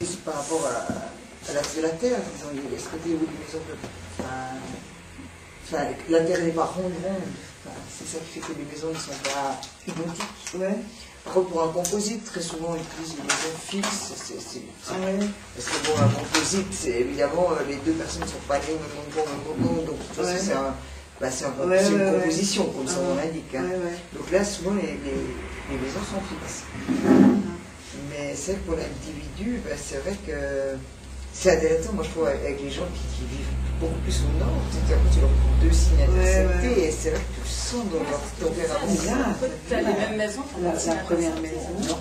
C'est par rapport à l'axe de la Terre, disons, il y a ce côté où les maisons la Terre n'est pas ronde. C'est ça qui fait que les maisons ne sont pas identiques. Ouais. Par contre, pour un composite, très souvent, on utilise une maison fixe. Ouais. Parce que bon, un composite, c'est évidemment, les deux personnes ne sont pas nées au même moment, donc de toute façon, c'est une composition, comme son nom l'indique. Hein. Donc là, souvent, les maisons sont fixes. Mais c'est vrai que pour l'individu, c'est vrai que c'est intéressant, moi je trouve, avec les gens qui vivent beaucoup plus au nord, c'est-à-dire que tu leur trouves deux signes interceptés, et c'est vrai que tu le sens dans leur tempérament. Tu as les mêmes maisons, la première maison. Non.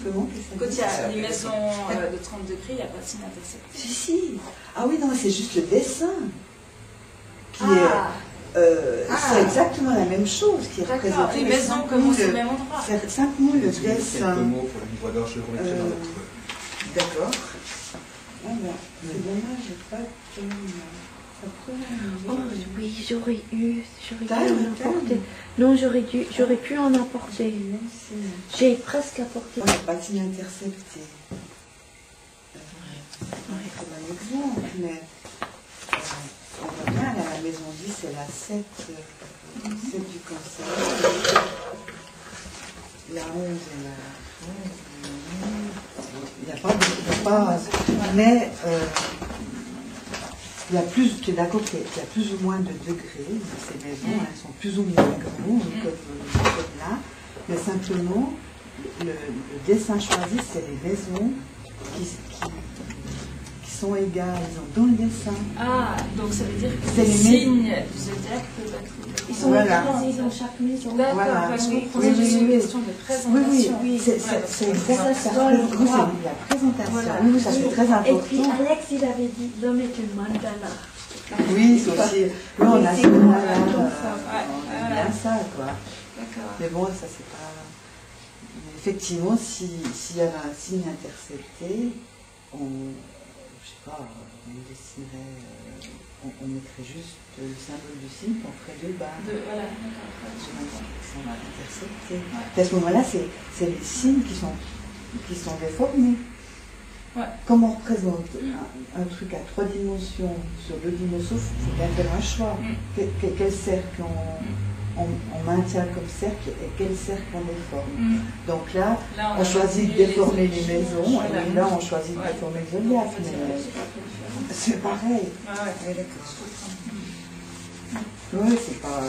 Comment? Quand il y a les maisons de 30 degrés, il n'y a pas de signe intercepté. Si. Ah oui, non, c'est juste le dessin qui est... c'est exactement la même chose qui est représentée. Les maisons commencent au même endroit. C'est simplement le dessin. Quelques mots pour une voix d'or, je vais remettre dans notre... D'accord. Ah ben, c'est dommage, j'ai pas de... Oh oui, j'aurais pu en apporter. Non, j'aurais pu en apporter. J'ai presque apporté. On n'a pas de signe intercepté. Comme un exemple, mais on voit bien, à la maison 10, c'est la 7, 7 du cancer. La 11 et la 11. Il n'y a pas, mais il y a plus, tu es d'accord qu'il y a plus ou moins de degrés, ces maisons, elles sont plus ou moins grandes que là, mais simplement, le dessin choisi, c'est les maisons qui sont égales dans le dessin. Ah, donc ça veut dire que c'est les signes du zodiaque peuvent être... Ils sont écrasés dans chaque maison. D'accord, parce qu'on prenait juste une question de présentation. Oui, c'est exactement la présentation. Oui, ça c'est très important. Et puis Alex, il avait dit l'homme est un mandala. Oui, c'est aussi. Oui, on a ça, quoi. Mais bon, ça c'est pas. Effectivement, s'il y avait un signe intercepté, je sais pas, on dessinerait, on mettrait juste le symbole du signe, on ferait deux barres. Voilà, d'accord. Intercepté. À ce moment-là, c'est les signes qui sont déformés. Ouais. Comme on représente un truc à 3 dimensions sur 2 dimensions, c'est bien faire un choix. Quel cercle on maintient comme cercle et quel cercle on déforme. Donc là, on choisit de déformer les maisons, et là on choisit de déformer le zodiaque. C'est pareil. Ouais, d'accord. Oui, c'est pas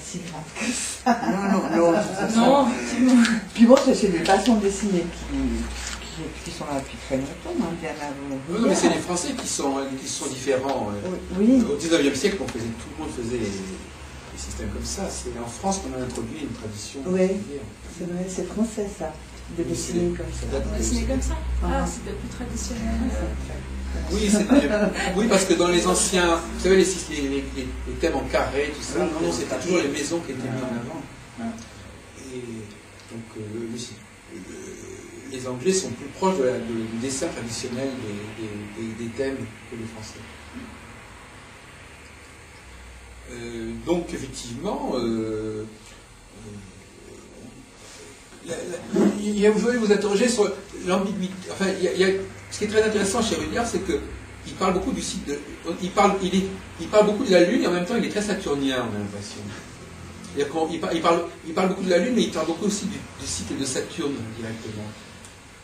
si grave que ça. Non. Puis bon, c'est des façons de dessiner qui sont là depuis très longtemps, bien avant. Non, mais c'est les Français qui sont différents. Oui. Au 19e siècle, tout le monde faisait des systèmes comme ça. C'est en France qu'on a introduit une tradition. Oui, c'est vrai, c'est français ça, de dessiner comme ça. Dessiner comme ça? Ah, c'était plus traditionnel. Oui, parce que dans les anciens, vous savez, les thèmes en carré, tout ça, non, c'était toujours les maisons qui étaient mises en avant. Et donc, les Anglais sont plus proches du dessin traditionnel des thèmes que les Français. Donc, effectivement, vous pouvez vous interroger sur l'ambiguïté. Enfin, ce qui est très intéressant chez Rudyard, c'est qu'il parle beaucoup du cycle il parle beaucoup de la Lune et en même temps il est très saturnien, on a l'impression. Il parle beaucoup de la Lune, mais il parle beaucoup aussi du cycle de Saturne directement.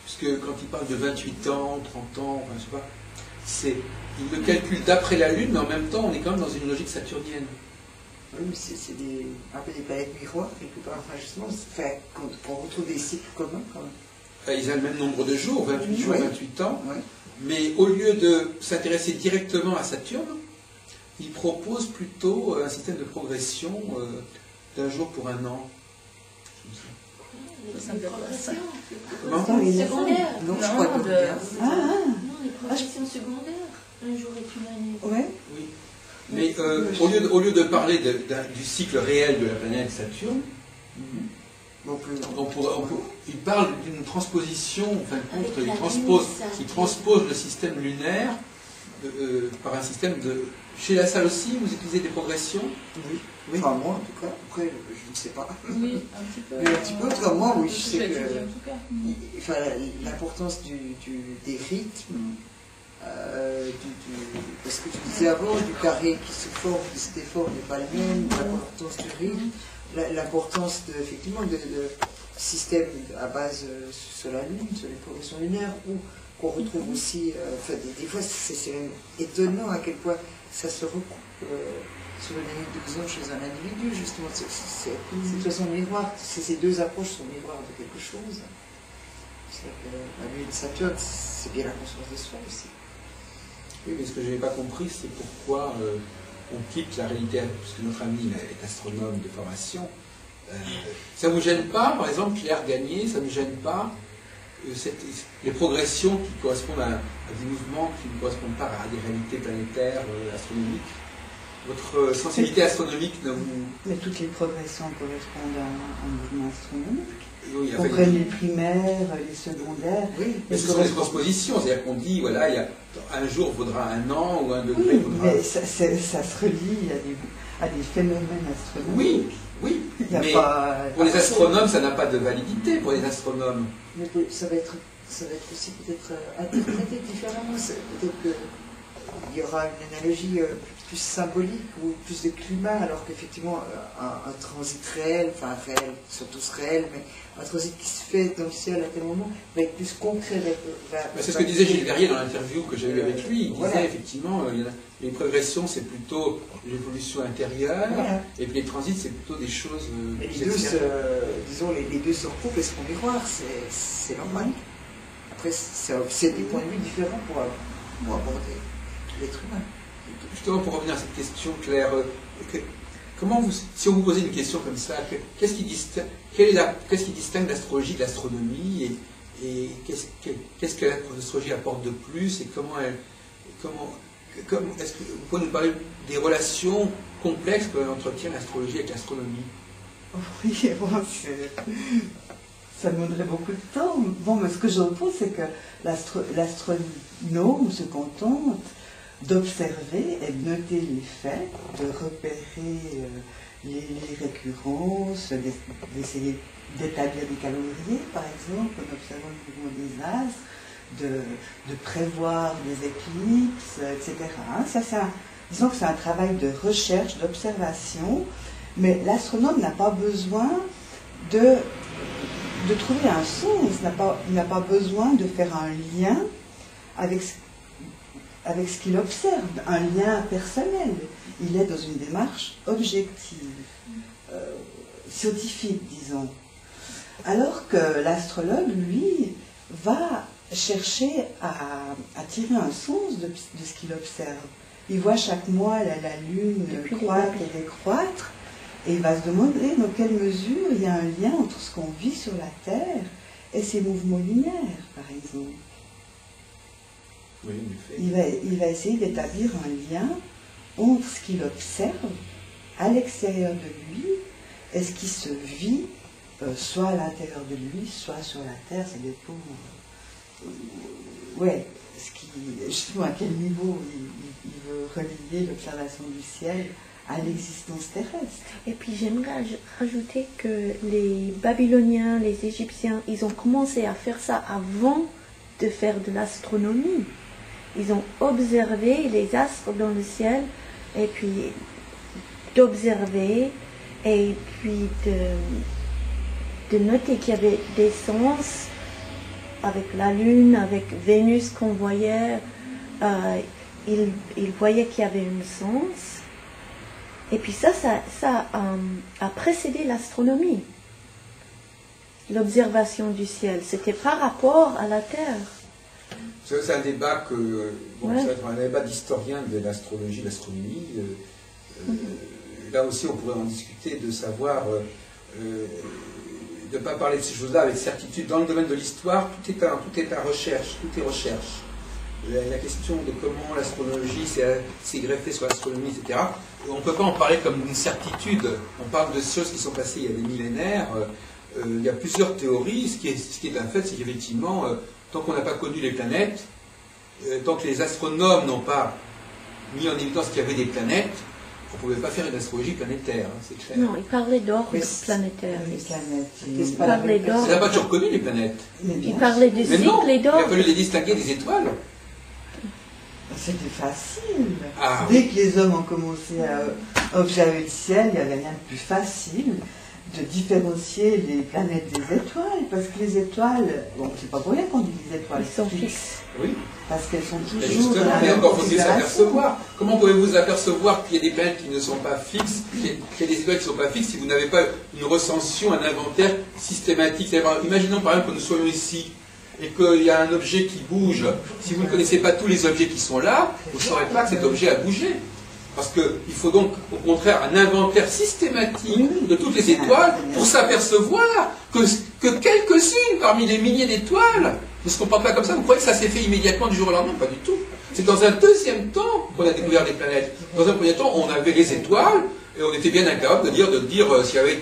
Puisque quand il parle de 28 ans, 30 ans, enfin, je sais pas, il le calcule d'après la Lune, mais en même temps on est quand même dans une logique saturnienne. Oui, mais c'est un peu des planètes miroirs, quelque part. Enfin, justement, qu'on retrouve des cycles communs, quand même. Ils ont le même nombre de jours, 28 jours, 28 ans, oui. Mais au lieu de s'intéresser directement à Saturne, il propose plutôt un système de progression d'un jour pour un an. C'est une progression. Comment? Secondaire. Non, je crois pas bien. Non, les progressions secondaires. Un jour est une année. Ouais. Oui. Mais au lieu de parler du cycle réel de la planète Saturne, il parle d'une transposition, en fin de compte, il transpose le système lunaire par un système Chez la salle aussi, vous utilisez des progressions? Oui. Oui. Enfin, moi, en tout cas. Après, je ne sais pas. Oui, un petit peu. Mais un petit peu, comme moi, oui, je sais que... En tout cas. Enfin, l'importance des rythmes, parce que tu disais avant, du carré qui se forme, de cet effort n'est pas le même, l'importance du rythme, l'importance effectivement de systèmes à base sur la Lune, sur les progressions lunaires, ou qu'on retrouve aussi, enfin, des fois c'est même étonnant à quel point ça se recoupe sur une année de 12 ans chez un individu, justement. C'est de toute façon miroir, ces deux approches sont miroirs de quelque chose. C'est que la Lune de Saturne, c'est bien la conscience de soi aussi. Oui, mais ce que je n'ai pas compris, c'est pourquoi on quitte la réalité, puisque notre ami est astronome de formation. Ça ne vous gêne pas, par exemple, Claire Gagné, ça ne vous gêne pas les progressions qui correspondent à des mouvements qui ne correspondent pas à des réalités planétaires, astronomiques? Votre sensibilité astronomique ne vous... Mais toutes les progressions correspondent à un mouvement astronomique. Oui, on prenne les primaires, les secondaires. Oui, mais ce sont des transpositions, c'est-à-dire qu'on dit, voilà, il y a, un jour vaudra un an, ou un degré oui, vaudra... mais ça se relie à des phénomènes astronomiques. Oui, mais pour les astronomes, ça n'a pas de validité, pour les astronomes. Mais ça va être aussi peut-être interprété différemment. Peut-être qu'il y aura une analogie plus symbolique ou plus de climat, alors qu'effectivement un transit réel, enfin réel, surtout réel, mais un transit qui se fait dans le ciel à tel moment va être plus concret. C'est ce que disait Gilles Verrier dans l'interview que j'ai eue avec lui. Il disait effectivement, les progressions c'est plutôt l'évolution intérieure, et puis les transits c'est plutôt des choses... les deux, disons, les deux se recoupent et se font miroir, c'est normal. Après, c'est des points de vue différents pour aborder l'être humain. Justement, pour revenir à cette question, Claire, comment si on vous posait une question comme ça, qu'est-ce qui distingue l'astrologie de l'astronomie et qu'est-ce que l'astrologie apporte de plus et est-ce que vous pouvez nous parler des relations complexes que entretient l'astrologie avec l'astronomie? Oui, bon, ça demanderait beaucoup de temps. Bon, mais ce que je pense, c'est que l'astronome se contente d'observer et de noter les faits, de repérer les récurrences, d'essayer d'établir des calendriers, par exemple, en observant le mouvement des astres, de prévoir des éclipses, etc. Disons que c'est un travail de recherche, d'observation, mais l'astronome n'a pas besoin de trouver un sens, il n'a pas besoin de faire un lien avec ce qu'il observe, un lien personnel. Il est dans une démarche objective, scientifique, disons. Alors que l'astrologue, lui, va chercher à tirer un sens de ce qu'il observe. Il voit chaque mois la Lune croître et décroître, et il va se demander dans quelle mesure il y a un lien entre ce qu'on vit sur la Terre et ses mouvements lunaires, par exemple. Oui, en effet. Il va essayer d'établir un lien entre ce qu'il observe à l'extérieur de lui et ce qui se vit soit à l'intérieur de lui, soit sur la Terre, ça dépend. Justement à quel niveau il veut relier l'observation du ciel à l'existence terrestre. Et puis j'aimerais rajouter que les Babyloniens, les Égyptiens, ils ont commencé à faire ça avant de faire de l'astronomie. Ils ont observé les astres dans le ciel, et puis d'observer, et puis de noter qu'il y avait des sens avec la Lune, avec Vénus qu'on voyait. Ils voyaient qu'il y avait un sens. Et puis ça a précédé l'astronomie. L'observation du ciel, c'était par rapport à la Terre. C'est un débat un débat d'historien de l'astrologie, de l'astronomie. Là aussi, on pourrait en discuter, de savoir, de ne pas parler de ces choses-là avec certitude. Dans le domaine de l'histoire, tout est à recherche, tout est recherche. La question de comment l'astrologie s'est greffée sur l'astronomie, etc. On ne peut pas en parler comme une certitude. On parle de choses qui sont passées il y a des millénaires. Il y a plusieurs théories. Ce qui est un fait, c'est qu'effectivement, tant qu'on n'a pas connu les planètes, tant que les astronomes n'ont pas mis en évidence qu'il y avait des planètes, on ne pouvait pas faire une astrologie planétaire, hein, c'est clair. Non, il parlait d'ordre planétaire. Les planètes. Il parlait d'ordre. On n'a pas toujours connu les planètes. Il parlait de cycle et d'ordre. Il a fallu les distinguer des étoiles. C'était facile. Ah, Dès que les hommes ont commencé à observer le ciel, il n'y avait rien de plus facile de différencier les planètes des étoiles. Parce que les étoiles, bon, c'est pas pour rien qu'on dit les étoiles Ils sont fixes. Oui. Parce qu'elles sont Mais toujours. justement, mais encore faut-il s'apercevoir. Comment pouvez-vous apercevoir qu'il y a des planètes qui ne sont pas fixes, qu'il y a des étoiles qui ne sont pas fixes, si vous n'avez pas une recension, un inventaire systématique? Imaginons par exemple que nous soyons ici et qu'il y a un objet qui bouge. Si vous ne connaissez pas tous les objets qui sont là, vous ne saurez pas que cet objet a bougé. Parce qu'il faut donc, au contraire, un inventaire systématique de toutes les étoiles pour s'apercevoir que quelques-unes parmi les milliers d'étoiles ne se comportent pas comme ça. Vous croyez que ça s'est fait immédiatement du jour au lendemain? Pas du tout. C'est dans un deuxième temps qu'on a découvert les planètes. Dans un premier temps, on avait les étoiles et on était bien incapable de dire s'il y avait...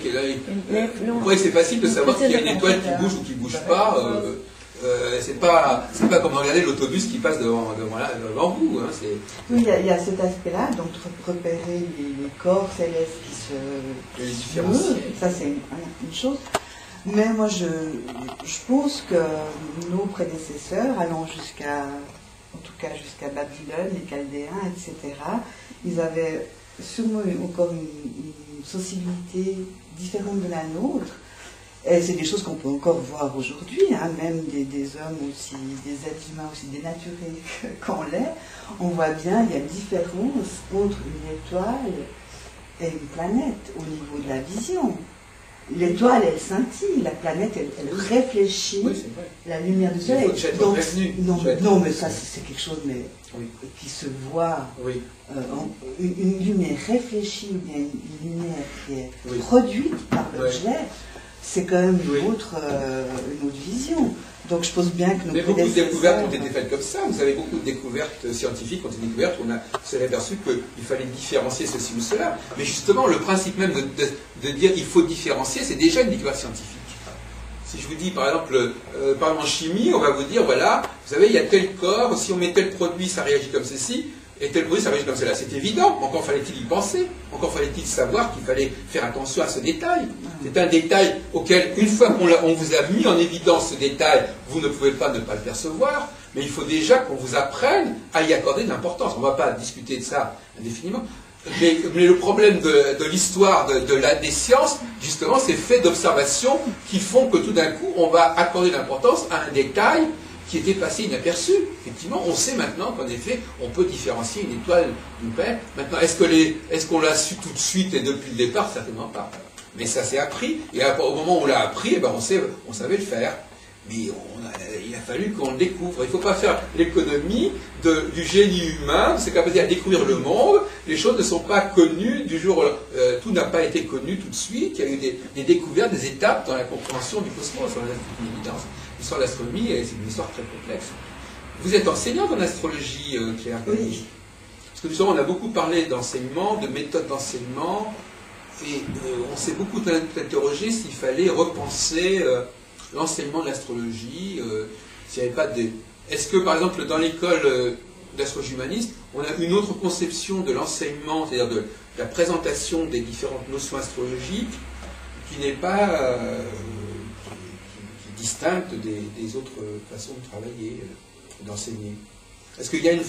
Vous croyez que c'est facile de savoir s'il y a une étoile qui bouge ou qui ne bouge pas c'est pas comme regarder l'autobus qui passe devant vous. Hein, oui, il y a cet aspect-là, donc repérer les corps célestes qui se meuvent, ça c'est une chose. Mais moi je pense que nos prédécesseurs, allant en tout cas jusqu'à Babylone, les Chaldéens, etc., ils avaient sûrement encore une sensibilité différente de la nôtre. Et c'est des choses qu'on peut encore voir aujourd'hui, hein, même des hommes aussi, des êtres humains aussi dénaturés qu'on l'est. On voit bien, il y a une différence entre une étoile et une planète au niveau de la vision. L'étoile, elle scintille, la planète, elle réfléchit la lumière du soleil. Donc, non, mais ça, c'est quelque chose qui se voit. Oui. Une lumière réfléchie ou bien une lumière qui est produite par l'objet. C'est quand même une autre vision. Donc je pense bien que nos beaucoup de découvertes ont été faites comme ça. Vous avez beaucoup de découvertes scientifiques qui ont été découvertes. On s'est aperçu qu'il fallait différencier ceci ou cela. Mais justement, le principe même de dire il faut différencier, c'est déjà une découverte scientifique. Si je vous dis, par exemple, en chimie, on va vous dire, voilà, vous savez, il y a tel corps, si on met tel produit, ça réagit comme ceci. Et tel bruit, ça réagit comme cela. C'est évident. Encore fallait-il y penser. Encore fallait-il savoir qu'il fallait faire attention à ce détail. C'est un détail auquel, une fois qu'on vous a mis en évidence ce détail, vous ne pouvez pas ne pas le percevoir. Mais il faut déjà qu'on vous apprenne à y accorder de l'importance. On ne va pas discuter de ça indéfiniment. Mais le problème de l'histoire des sciences, justement, c'est fait d'observations qui font que tout d'un coup, on va accorder de l'importance à un détail qui était passé inaperçu. Effectivement, on sait maintenant qu'en effet, on peut différencier une étoile d'une planète. Maintenant, est-ce qu'on l'a su tout de suite et depuis le départ? Certainement pas. Mais ça s'est appris, et au moment où on l'a appris, on savait le faire. Mais il a fallu qu'on le découvre. Il ne faut pas faire l'économie du génie humain, de sa capacité à découvrir le monde. Les choses ne sont pas connues du jour tout n'a pas été connu tout de suite. Il y a eu des découvertes, des étapes dans la compréhension du cosmos. L'histoire de l'astronomie, c'est une histoire très complexe. Vous êtes enseignante en astrologie, Claire. Oui. Parce que justement, on a beaucoup parlé d'enseignement, de méthode d'enseignement, et on s'est beaucoup interrogé s'il fallait repenser l'enseignement de l'astrologie, s'il n'y avait pas des... Est-ce que, par exemple, dans l'école d'astrologie humaniste, on a une autre conception de l'enseignement, c'est-à-dire de la présentation des différentes notions astrologiques, qui n'est pas... distincte des autres façons de travailler, d'enseigner. Est-ce qu'il y a une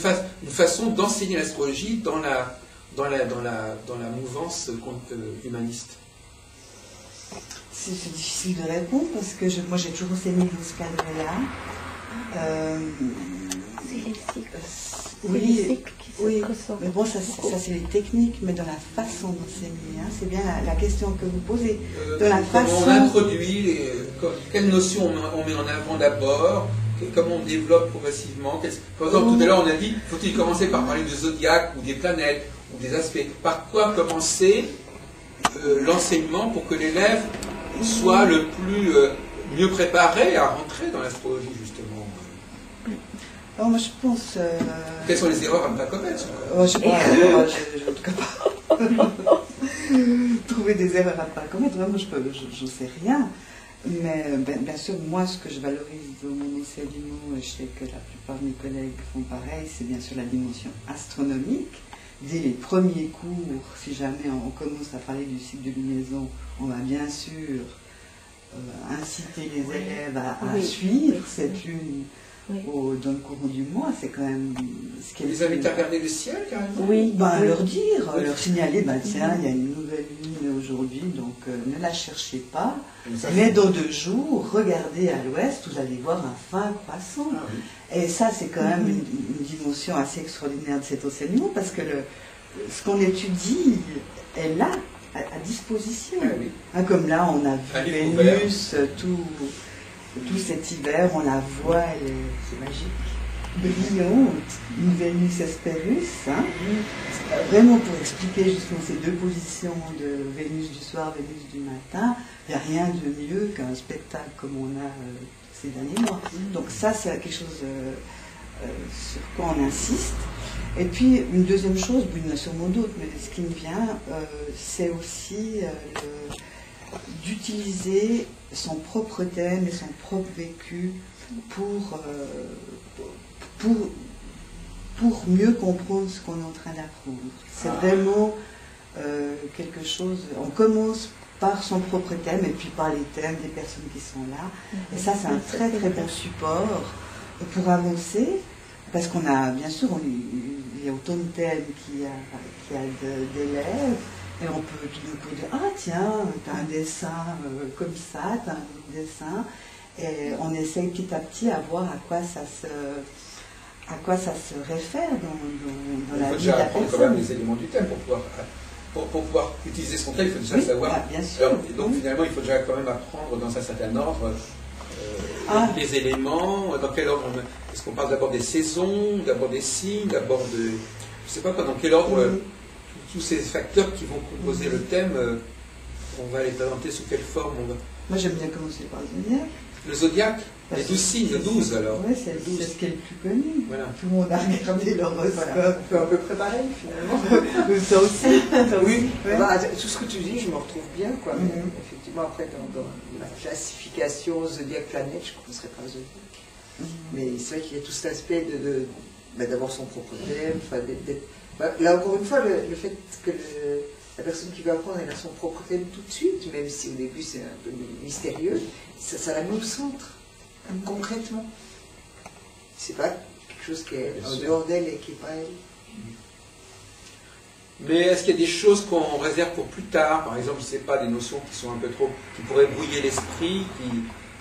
façon d'enseigner l'astrologie dans la mouvance humaniste? C'est difficile de répondre parce que moi j'ai toujours enseigné dans ce cadre-là. C'est les cycles. Oui, les cycles qui se ressortent. Mais bon, ça c'est les techniques, mais dans la façon d'enseigner, hein, c'est bien la question que vous posez. Dans la façon... Comment on introduit, quelles notions on met en avant d'abord, comment on développe progressivement. Par exemple, tout à l'heure on a dit, faut-il commencer par parler du zodiaque ou des planètes ou des aspects. Par quoi commencer l'enseignement pour que l'élève soit le plus mieux préparé à rentrer dans l'astrologie, justement? Alors moi je pense... Quelles sont les erreurs à ne pas commettre? Je ne sais pas, je ne peux pas trouver des erreurs à ne pas commettre. Moi je ne sais rien. Mais bien sûr, moi, ce que je valorise au mon enseignement, et je sais que la plupart de mes collègues font pareil, c'est bien sûr la dimension astronomique. Dès les premiers cours, si jamais on commence à parler du cycle de lunaison, on va bien sûr inciter les élèves à suivre cette lune dans le courant du mois. C'est quand même ce qui est... Les inviter à regarder le ciel, carrément? Oui, leur dire, leur signaler, tiens, il y a une nouvelle lune aujourd'hui, donc ne la cherchez pas. Mais dans 2 jours, regardez à l'ouest, vous allez voir un fin croissant. Ah, oui. Et ça, c'est quand même une dimension assez extraordinaire de cet enseignement, parce que ce qu'on étudie est là, à disposition. Ah, oui. Comme là, on a vu Vénus tout cet hiver, on la voit, c'est magique, brillante, une Vénus Hespérus, vraiment pour expliquer justement ces 2 positions de Vénus du soir, Vénus du matin. Il n'y a rien de mieux qu'un spectacle comme on a ces derniers mois. Donc ça, c'est quelque chose sur quoi on insiste. Et puis, une deuxième chose, il y en a sûrement d'autres, mais ce qui me vient, c'est aussi d'utiliser son propre thème et son propre vécu pour mieux comprendre ce qu'on est en train d'apprendre. C'est vraiment quelque chose... On commence par son propre thème et puis par les thèmes des personnes qui sont là. Et ça, c'est un très très bon support pour avancer, parce qu'on a, bien sûr, il y a autant de thèmes qu'il y a d'élèves, et on peut tout d'un coup dire, ah tiens, tu as un dessin comme ça, tu as un autre dessin, et on essaye petit à petit à voir à quoi ça se réfère dans la vie de la personne. Il faut déjà apprendre quand même les éléments du thème pour pouvoir utiliser son thème, il faut déjà savoir. Bien sûr. Alors, donc finalement, il faut déjà quand même apprendre dans un certain ordre les éléments, dans quel ordre est-ce qu'on parle d'abord des saisons, d'abord des signes, d'abord de... Je ne sais pas dans quel ordre tous ces facteurs qui vont composer le thème, on va les présenter sous quelle forme Moi j'aime bien commencer par le zodiaque. Le zodiaque, les 12 signes, le 12 alors. Oui, c'est ce qui est le plus connu. Voilà. Tout le monde a regardé l'horoscope. Voilà. On peut un peu préparer finalement. Ça aussi. Oui. Tout ce que tu dis, je me retrouve bien, quoi. Mais effectivement, après, dans la classification zodiaque-planète, je ne commencerai pas zodiaque. Mais c'est vrai qu'il y a tout cet aspect d'avoir son propre thème. Là, encore une fois, le fait que la personne qui va apprendre, elle a son propre thème tout de suite, même si au début c'est un peu mystérieux, ça la met au centre, concrètement. C'est pas quelque chose qui est en dehors d'elle et qui n'est pas elle. Mais est-ce qu'il y a des choses qu'on réserve pour plus tard? Par exemple, je ne sais pas, des notions qui sont un peu trop, qui pourraient brouiller l'esprit,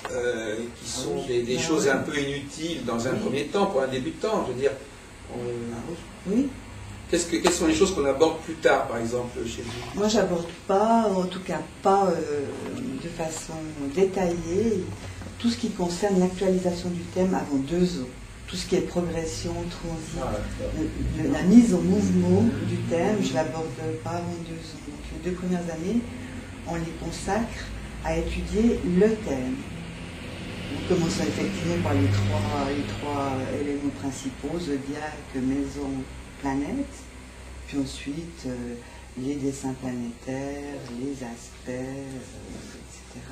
qui sont des choses un peu inutiles dans un premier temps, pour un débutant, je veux dire. Oui. Quelles sont les choses qu'on aborde plus tard, par exemple, chez vous? Moi, j'aborde pas, en tout cas pas de façon détaillée, tout ce qui concerne l'actualisation du thème avant 2 ans. Tout ce qui est progression, transit, la mise en mouvement du thème, je ne l'aborde pas avant 2 ans. Donc les 2 premières années, on les consacre à étudier le thème. On commence effectivement par les trois éléments principaux, zodiaque, maison, planète, puis ensuite les dessins planétaires, les aspects, etc.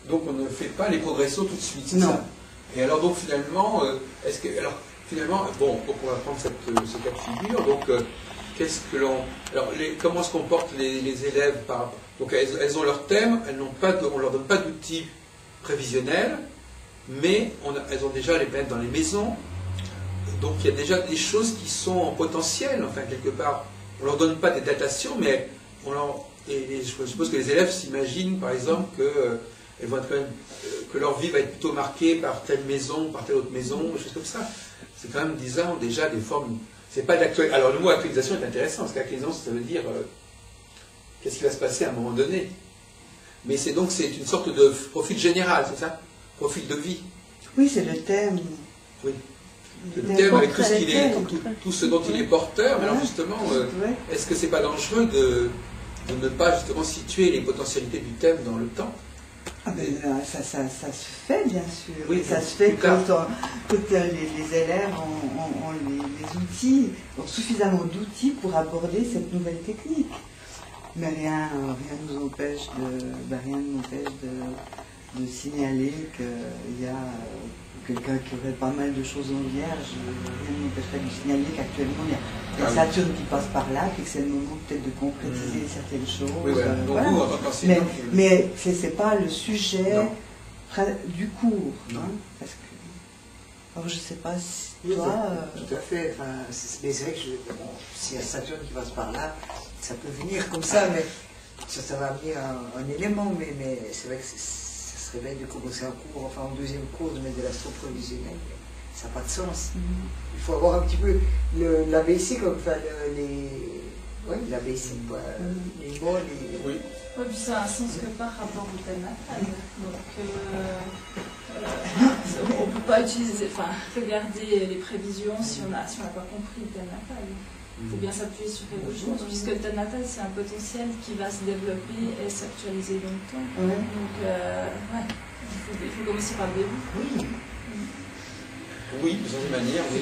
Donc on ne fait pas les progressions tout de suite, c'est ça? Non. Et alors donc finalement, pour prendre ce cas de figure, donc comment se comportent les élèves par rapport? Donc elles ont leur thème, on leur donne pas d'outils prévisionnels, mais elles ont déjà les planètes dans les maisons. Donc il y a déjà des choses qui sont en potentiel, enfin quelque part. On ne leur donne pas des datations, mais je suppose que les élèves s'imaginent par exemple que leur vie va être plutôt marquée par telle maison, par telle autre maison, des choses comme ça. C'est quand même, disons, déjà des formes... C'est pas d'actualisation. Alors le mot actualisation est intéressant, parce qu'actualisation, ça veut dire qu'est-ce qui va se passer à un moment donné. Mais c'est une sorte de profil général, c'est ça? Profil de vie. Oui, c'est le thème. Oui. Le thème avec tout ce dont il est porteur, mais alors justement, est-ce que c'est pas dangereux de ne pas justement situer les potentialités du thème dans le temps? Ça se fait bien sûr. Oui, ça se fait quand les élèves ont les outils, ont suffisamment d'outils pour aborder cette nouvelle technique. Mais rien ne nous empêche de signaler qu'il y a quelqu'un qui aurait pas mal de choses en vierge. Rien ne m'empêcherait de signaler qu'actuellement il y a Saturne qui passe par là, et que c'est le moment peut-être de concrétiser certaines choses. Oui, voilà. Donc voilà. vous, en tant qu'enseignant, mais c'est pas le sujet du cours. Hein, parce que, alors je sais pas si toi... Tout à fait. Enfin, mais c'est vrai que s'il y a Saturne qui passe par là, ça peut venir comme ça, mais ça va amener un élément, mais c'est vrai que ça serait bête de commencer un cours, enfin en deuxième cours, de mettre de l'astro-provisionnel. Ça n'a pas de sens. Il faut avoir un petit peu l'ABC, comme enfin, l'ABC, quoi. Les mots, les... Oui, puis ça a un sens que par rapport au thème natal. Donc, on ne peut pas regarder les prévisions si on n'a pas compris le thème natal. Il faut bien s'appuyer sur quelque chose, puisque le thème natal, c'est un potentiel qui va se développer et s'actualiser dans le temps. Donc, il faut commencer par le début. Oui, de certaine manière, oui.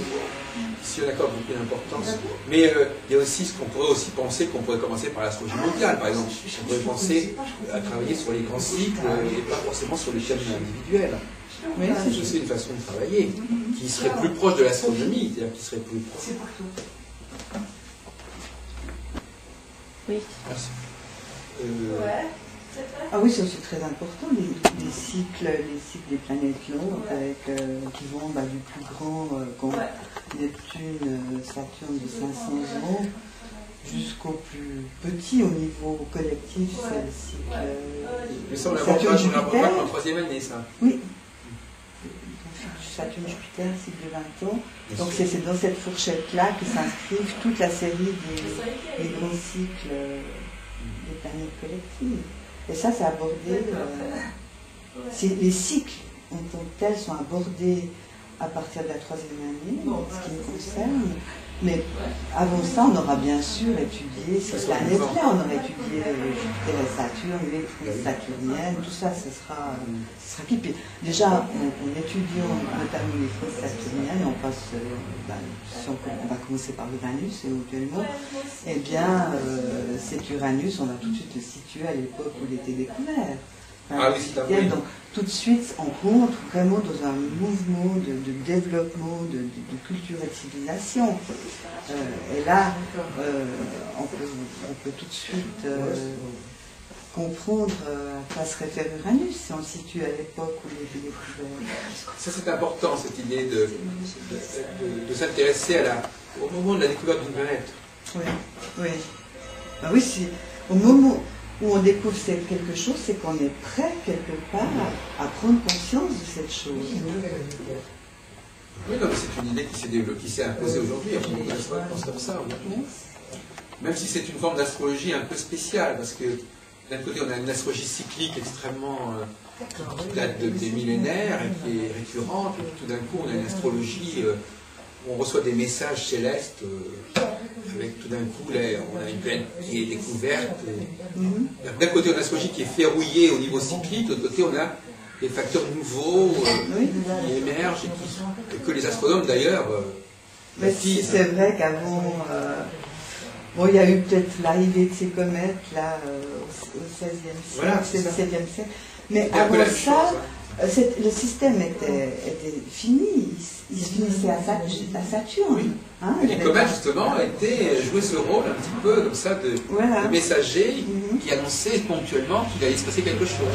Si on accorde beaucoup d'importance. Mais il y a aussi ce qu'on pourrait aussi penser qu'on pourrait commencer par l'astrologie mondiale, par exemple. On pourrait penser à travailler sur les grands cycles et pas forcément sur les thèmes individuels. Mais c'est une façon de travailler qui serait plus proche de l'astronomie, c'est-à-dire qui serait plus proche. Oui. Merci. Ah oui, c'est aussi très important, les cycles des planètes longues qui vont du plus grand comme Neptune, Saturne de 500 ans jusqu'au plus petit au niveau collectif, c'est le cycle. Mais ça, on l'apprend pas en troisième année, ça. Oui. Saturne-Jupiter, cycle de 20 ans. Donc c'est dans cette fourchette-là que s'inscrivent toute la série des grands cycles des planètes collectives. Et ça, c'est abordé. Les cycles en tant que tels sont abordés à partir de la troisième année, ce qui me concerne. Mais avant ça, on aura bien sûr étudié ces planètes-là. On aura étudié Jupiter et Saturne, les l'électricité saturnienne, tout ça, ce sera qui. Puis déjà, en étudiant notamment les l'électricité saturnienne, on passe, on va commencer par Uranus éventuellement, eh bien, cet Uranus, on va tout de suite le situer à l'époque où il était découvert. Donc, tout de suite, on rentre vraiment dans un mouvement de développement, de culture et de civilisation. Et là, on peut tout de suite comprendre à quoi se réfère Uranus si on le situe à l'époque où il était découvert. Ça, c'est important, cette idée de s'intéresser au moment de la découverte d'une planète. Oui. Oui, c'est au moment où on découvre quelque chose, c'est qu'on est prêt, quelque part, à prendre conscience de cette chose. Oui, non, mais c'est une idée qui s'est imposée aujourd'hui. On pense comme ça. Oui. Même si c'est une forme d'astrologie un peu spéciale, parce que d'un côté, on a une astrologie cyclique extrêmement qui date des millénaires et qui est récurrente, et puis tout d'un coup, on a une astrologie où on reçoit des messages célestes, avec tout d'un coup, on a une planète qui est découverte. D'un côté, on a une astrologie qui est verrouillée au niveau cyclique, de l'autre côté, on a des facteurs nouveaux qui émergent et que les astronomes, d'ailleurs, c'est vrai qu'avant, il y a eu peut-être l'arrivée de ces comètes là, au XVIe siècle, au XVIIe siècle, mais avant ça, le système était fini, il se finissait à Saturne. Oui. Les comètes, justement, jouaient ce rôle un petit peu comme ça de messager qui annonçait ponctuellement qu'il allait se passer quelque chose.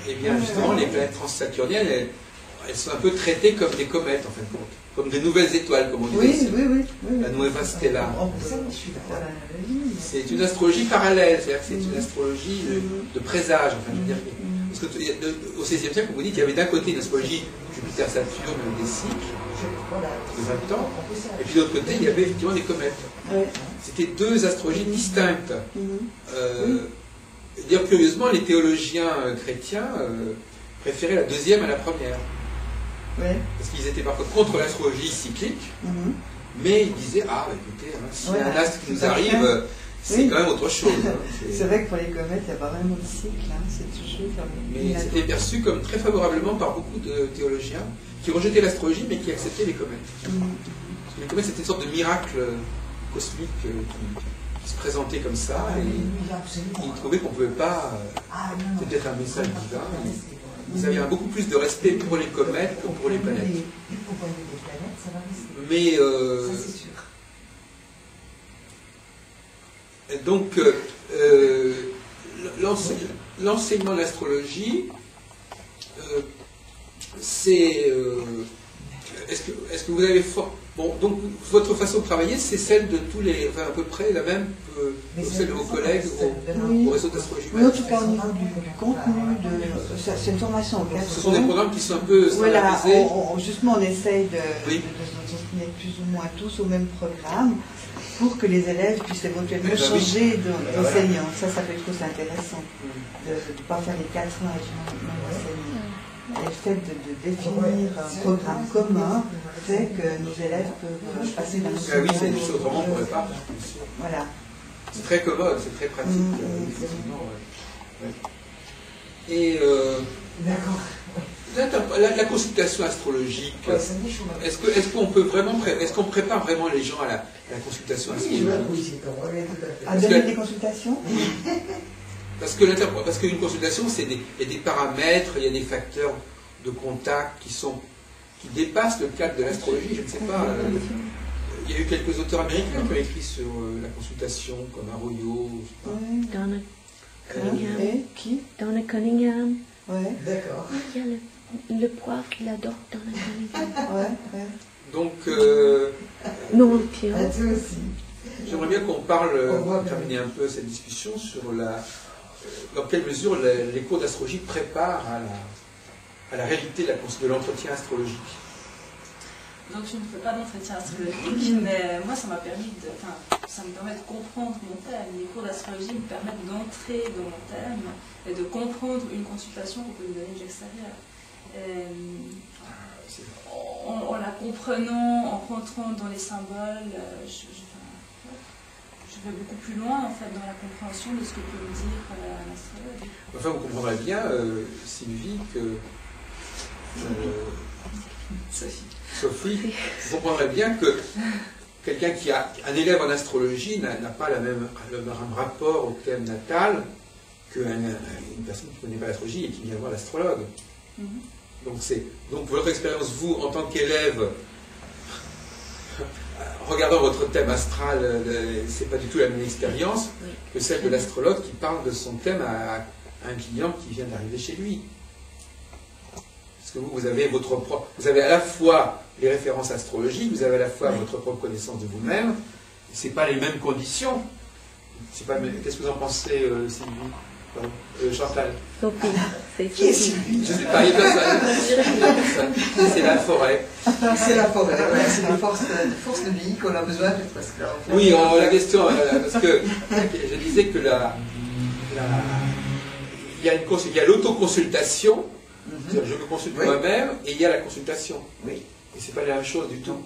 Et bien, justement, les planètes transsaturniennes, elles sont un peu traitées comme des comètes, en fin de compte. Comme de nouvelles étoiles, comme on dit. Oui. La Nueva Stella. C'est une astrologie parallèle, c'est-à-dire que c'est une astrologie de présage, enfin, je veux dire. Parce que au XVIe siècle, vous dites qu'il y avait d'un côté une astrologie Jupiter-Saturne, des cycles de 20 ans, et puis de l'autre côté, il y avait effectivement des comètes. C'était deux astrologies distinctes. Dire curieusement, les théologiens chrétiens préféraient la deuxième à la première. Parce qu'ils étaient parfois contre l'astrologie cyclique, mais ils disaient, écoutez, si un astre qui nous arrive, c'est quand même autre chose. C'est vrai que pour les comètes, il n'y a pas vraiment de cycle, c'est toujours comme... Mais c'était perçu comme très favorablement par beaucoup de théologiens qui rejetaient l'astrologie, mais qui acceptaient les comètes. Parce que les comètes, c'était une sorte de miracle cosmique se présentaient comme ça et ils trouvaient qu'on ne pouvait pas, c'est peut-être un message divin, ils avaient beaucoup plus de respect pour les comètes que pour les planètes. Mais donc l'enseignement de l'astrologie, c'est est-ce que vous avez bon, donc votre façon de travailler, c'est celle de tous les, enfin à peu près la même que celle de vos collègues au réseau d'astrologie. Oui, en tout cas au niveau du contenu, c'est une formation en 4 ans. Ce sont des programmes qui sont un peu standardisés. Voilà, justement on essaye de nous tenir plus ou moins tous au même programme pour que les élèves puissent éventuellement changer d'enseignant. Ça peut être aussi intéressant de ne pas faire les 4 ans avec le même enseignant. Et le fait de définir un programme commun fait que nos élèves peuvent passer d'un autre. Oui, c'est une chose vraiment qu'on ne pourrait pas. Voilà. C'est très commode, c'est très pratique. Et la consultation astrologique, est-ce qu'on prépare vraiment les gens à la consultation astrologique? À donner des consultations? Parce qu'une consultation, il y a des paramètres, il y a des facteurs de contact qui dépassent le cadre de l'astrologie. Je ne sais pas. Il y a eu quelques auteurs américains qui ont écrit sur la consultation, comme Arroyo. Donna Cunningham. Qui? Donna Cunningham. Ouais. D'accord. Il y a le poivre qu'il adore, Donna Cunningham. Ouais. Donc, Non, Pierre. toi aussi. j'aimerais bien qu'on parle, pour terminer un peu cette discussion, sur dans quelle mesure les cours d'astrologie préparent à la réalité de l'entretien astrologique. Donc je ne fais pas d'entretien astrologique, mais moi ça me permet de comprendre mon thème. Les cours d'astrologie me permettent d'entrer dans mon thème et de comprendre une consultation qu'on peut me donner de l'extérieur. En la comprenant, en rentrant dans les symboles, je vais beaucoup plus loin en fait dans la compréhension de ce que peut me dire l'astrologue. Enfin, vous comprendrez bien, Sylvie, que Sophie, vous comprendrez bien que quelqu'un qui a un élève en astrologie n'a pas le même rapport au thème natal qu'une personne qui ne connaît pas l'astrologie et qui vient voir l'astrologue. Donc votre expérience, vous, en tant qu'élève, regardant votre thème astral, c'est pas du tout la même expérience que celle de l'astrologue qui parle de son thème à un client qui vient d'arriver chez lui. Parce que vous avez à la fois les références astrologiques, vous avez à la fois votre propre connaissance de vous-même. C'est pas les mêmes conditions. Qu'est-ce que vous en pensez, Sylvie? Chantal? Sophie. Qui est Sylvie? Je ne sais pas, il y a personne. C'est la forêt. C'est la forêt, c'est une force de vie qu'on a besoin parce que. Oui, la question, parce que je disais que il y a l'autoconsultation, je me consulte moi-même, et il y a la consultation. Oui. Et c'est pas la même chose du tout.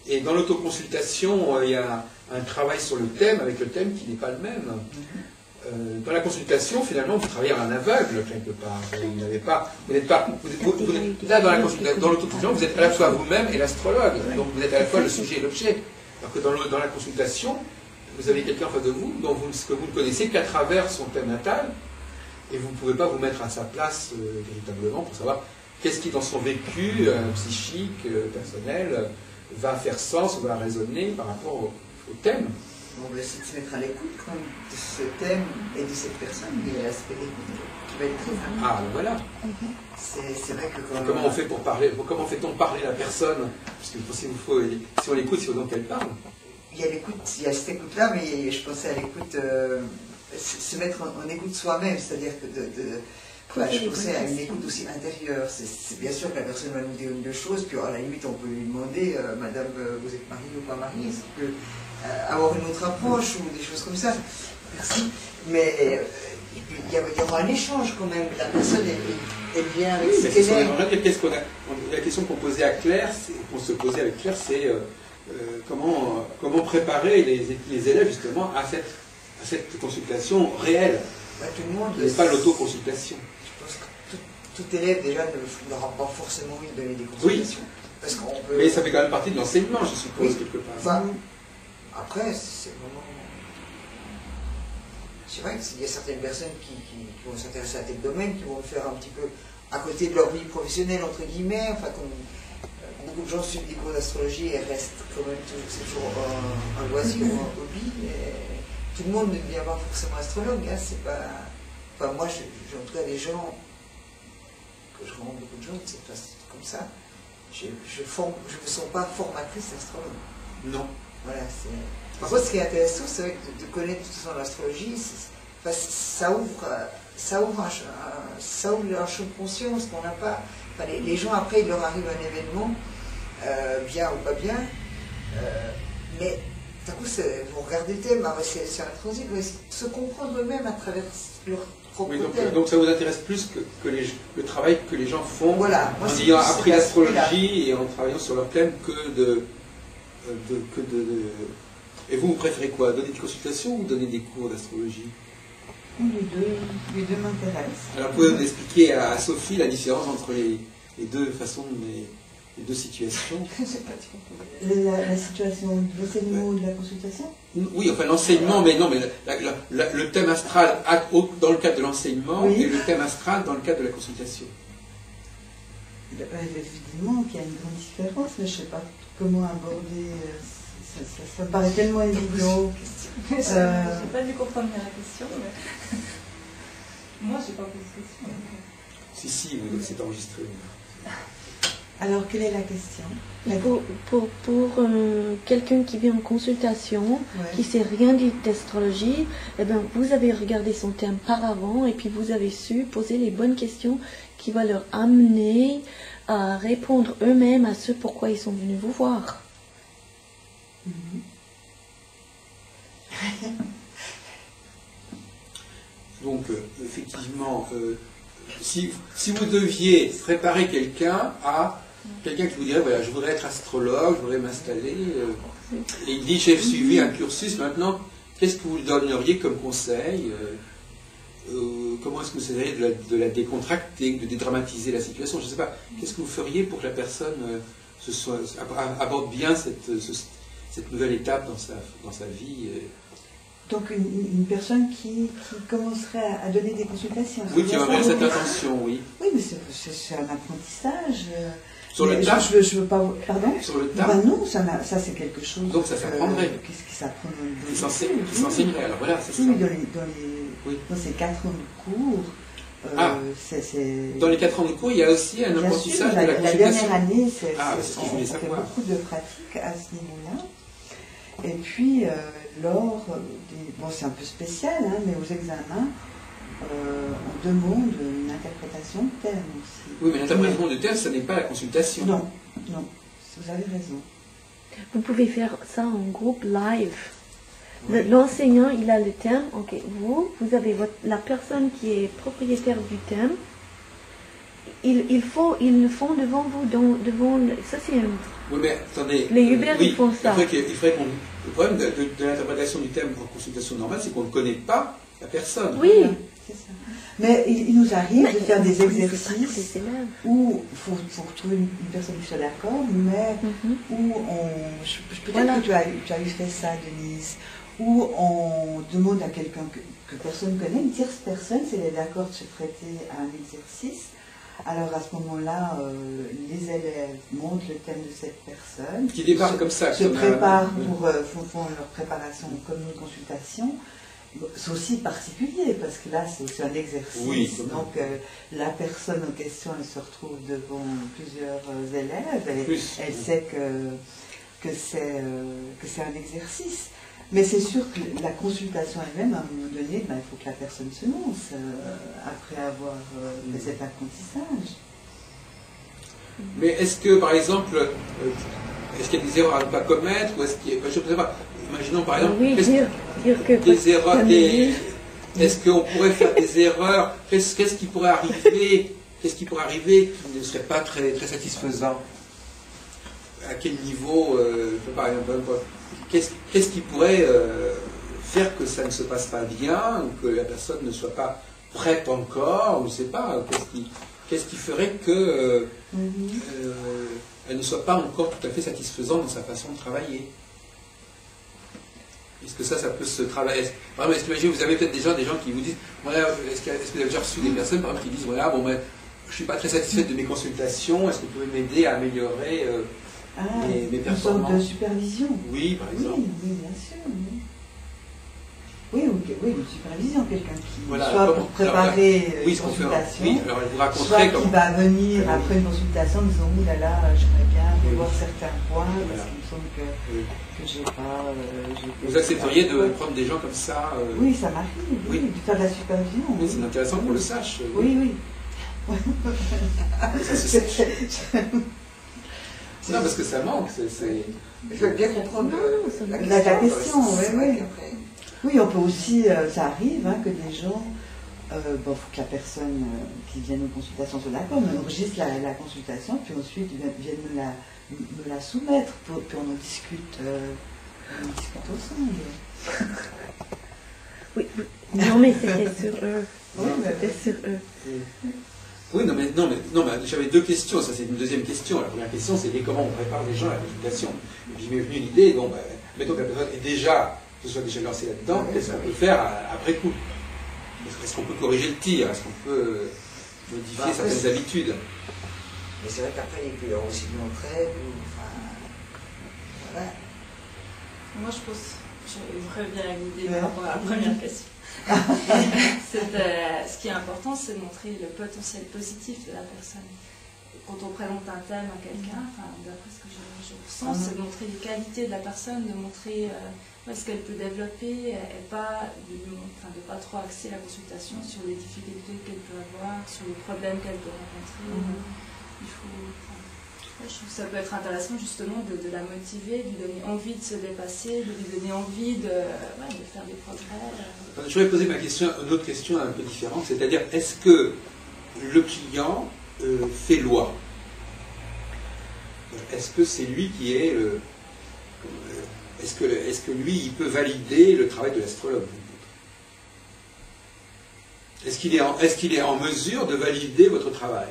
Et dans l'autoconsultation, il y a un travail sur le thème, avec le thème qui n'est pas le même. Dans la consultation, finalement, vous travaillez à un aveugle, quelque part. Là, dans l'autoconsultation, vous êtes à la fois vous-même et l'astrologue. Donc, vous êtes à la fois le sujet et l'objet. Alors que dans la consultation, vous avez quelqu'un en face de vous, que vous ne connaissez qu'à travers son thème natal, et vous ne pouvez pas vous mettre à sa place véritablement pour savoir qu'est-ce qui, dans son vécu psychique, personnel, va faire sens, va résonner par rapport au thème. On va essayer de se mettre à l'écoute quand même de ce thème et de cette personne. Il y a l'aspect d'écoute qui va être très important. Ah, voilà. C'est vrai que comment on fait pour parler? Comment fait-on parler la personne? Parce que si on l'écoute, c'est donc qu'elle parle. Il y a l'écoute, il y a cette écoute-là, mais je pensais à l'écoute, se mettre en écoute soi-même, c'est-à-dire que je pensais à une écoute aussi intérieure. C'est bien sûr que la personne va nous dire une deux choses, puis à la limite on peut lui demander, Madame, vous êtes mariée ou pas mariée? Est-ce que avoir une autre approche ou des choses comme ça? Merci. Mais il y aura un échange quand même. La personne elle vient avec ce qu'elle est. La question qu'on posait à Claire, qu'on se posait avec Claire, c'est comment préparer les élèves justement à cette consultation réelle. Tout le monde. Et pas l'autoconsultation. Je pense que tout élève déjà n'aura pas forcément envie de donner des consultations. Oui. Parce qu'on peut... Mais ça fait quand même partie de l'enseignement, je suppose, quelque part. Enfin, après, c'est vraiment... c'est vrai qu'il y a certaines personnes qui vont s'intéresser à tel domaine, qui vont le faire un petit peu à côté de leur vie professionnelle, entre guillemets, enfin, comme beaucoup de gens suivent des cours d'astrologie et restent quand même, c'est toujours un loisir ou un hobby, mais tout le monde ne devient pas forcément astrologue, hein, c'est pas... Enfin, moi, en tout cas, les gens, que je rencontre beaucoup de gens, c'est comme ça, je ne me sens pas formatrice astrologue. Non. Voilà, par contre, ce qui est intéressant, c'est vrai que de connaître toute façon l'astrologie, ça ouvre un champ de conscience qu'on n'a pas. Enfin, les gens, après, il leur arrive un événement, bien ou pas bien, mais d'un coup, vous regardez le thème, c'est un transit, se comprendre eux-mêmes à travers leur propre thème. Donc ça vous intéresse plus que le travail que les gens font, voilà, moi, en ayant appris l'astrologie et en travaillant sur leur thème Et vous préférez quoi? Donner des consultations ou donner des cours d'astrologie? Les deux m'intéressent. Alors pouvez-vous expliquer à Sophie la différence entre les deux façons, les deux situations? La situation de l'enseignement ou de la consultation? Oui, enfin l'enseignement, mais non, mais le thème astral dans le cadre de l'enseignement, oui, et le thème astral dans le cadre de la consultation. Évidemment qu'il y a une grande différence, mais je ne sais pas comment aborder... Ça me paraît tellement évident. Je n'ai pas dû comprendre la question, mais... Moi, je n'ai pas posé de question. Si, c'est enregistré. Alors, quelle est la question? Pour quelqu'un qui vient en consultation, ouais, qui ne sait rien d'astrologie, eh ben, vous avez regardé son thème par avant et puis vous avez su poser les bonnes questions qui vont leur amener à répondre eux-mêmes à ce pourquoi ils sont venus vous voir. Donc, effectivement, si vous deviez préparer quelqu'un qui vous dirait, voilà, je voudrais être astrologue, je voudrais m'installer, et il dit, j'ai suivi un cursus, maintenant, qu'est-ce que vous lui donneriez comme conseil? Comment est-ce que vous essayeriez de la décontracter, de dédramatiser la situation? Je ne sais pas. Qu'est-ce que vous feriez pour que la personne aborde bien cette nouvelle étape dans sa vie? Donc une personne qui commencerait à donner des consultations. Oui, qui aurait cette intention, oui. Oui, mais c'est un apprentissage. Sur le tas? Je veux pas... Pardon? Sur le tas? Ben non, ça c'est quelque chose... Donc ça s'apprendrait. Qu'est-ce qui s'apprend? Qui s'enseignerait, alors voilà, c'est ça. Oui, dans ces 4 ans de cours... Dans les 4 ans de cours, il y a aussi un apprentissage de la consultation. La dernière année, on fait beaucoup de pratiques à ce niveau-là. Et puis, lors des... Bon, c'est un peu spécial, hein, mais aux examens, on demande une interprétation de thème aussi. Oui, mais l'interprétation de thème, ça n'est pas la consultation. Non, vous avez raison. Vous pouvez faire ça en groupe live. Oui. L'enseignant, il a le thème. Ok, vous avez la personne qui est propriétaire du thème. Ils le font devant vous, ça c'est un... Oui, mais attendez. Les Uber, ils font ça. Le problème de l'interprétation du thème pour consultation normale, c'est qu'on ne connaît pas la personne. Oui, c'est ça. Mais il nous arrive de faire des exercices où il faut trouver une personne qui soit d'accord, mais où peut-être que tu as eu fait ça, Denise, où on demande à quelqu'un que personne connaît, une tierce personne, si elle est d'accord de se prêter à un exercice. Alors à ce moment-là, les élèves montrent le thème de cette personne, qui débarque comme ça, se préparent font leur préparation comme une consultation. C'est aussi particulier parce que là c'est aussi un exercice. Oui, donc la personne en question elle se retrouve devant plusieurs élèves et elle sait que c'est un exercice. Mais c'est sûr que la consultation elle-même, à un moment donné, il faut que la personne se lance après avoir fait cet apprentissage. Mais est-ce que, par exemple, est-ce qu'il y a des erreurs à ne pas commettre ou est-ce qu'il y a, je ne sais pas, imaginons par exemple, des erreurs, est-ce qu'on pourrait faire des erreurs, qu'est-ce qui pourrait arriver qui ne serait pas très, très satisfaisant? À quel niveau, par exemple, qu'est-ce qui pourrait faire que ça ne se passe pas bien, ou que la personne ne soit pas prête encore, ou je ne sais pas, qu'est-ce qui ferait que elle ne soit pas encore tout à fait satisfaisante dans sa façon de travailler? Est-ce que ça peut se travailler? Par exemple, imaginez, vous avez peut-être déjà des gens qui vous disent, voilà, est-ce que vous avez déjà reçu des personnes, par exemple, qui disent, voilà, bon, ben, je ne suis pas très satisfaite de mes consultations, est-ce que vous pouvez m'aider à améliorer mes performances? Une sorte de supervision. Oui, par exemple. Oui, bien sûr. Oui, une supervision, quelqu'un qui voilà, soit pour préparer une consultation, oui, alors vous raconterez soit comme... qui va venir après une consultation en disant, oui, là, j'aimerais bien voir certains points, parce qu'il me semble que j'ai pas... vous accepteriez de prendre des gens comme ça Oui, ça m'arrive, oui, de faire de la supervision. Oui. C'est intéressant qu'on le sache. Oui. Ça se sache. Non, parce que ça manque. Je veux bien comprendre la question, oui. Oui, on peut aussi, ça arrive, que des gens, faut que la personne qui vient aux consultations soit d'accord, mais on enregistre la consultation, puis ensuite viennent me la soumettre, puis on en discute ensemble. Oui, non mais c'était sur eux. C'était sur eux. Oui, non, mais j'avais deux questions, ça c'est une deuxième question. La première question, c'était comment on prépare les gens à la consultation. Et puis il m'est venu l'idée, mettons que la personne est déjà, que ce soit déjà lancé là-dedans, qu'est-ce qu'on peut faire après coup? Est-ce qu'on peut corriger le tir? Est-ce qu'on peut modifier certaines habitudes? Mais c'est vrai qu'après, il peut y avoir aussi de l'entraide, voilà. Moi, je reviens à l'idée par rapport à la première question. Ce qui est important, c'est de montrer le potentiel positif de la personne. Quand on présente un thème à quelqu'un, d'après ce que je ressens, c'est de montrer les qualités de la personne, de montrer ce qu'elle peut développer, et pas de pas trop axer la consultation sur les difficultés qu'elle peut avoir, sur les problèmes qu'elle peut rencontrer. Je trouve que ça peut être intéressant justement de la motiver, de lui donner envie de se dépasser, de lui donner envie de faire des progrès. Je vais poser une autre question un peu différente, c'est-à-dire, est-ce que le client fait loi? Est-ce que c'est lui qui est... est-ce que lui, il peut valider le travail de l'astrologue? Est-ce qu'il est en mesure de valider votre travail?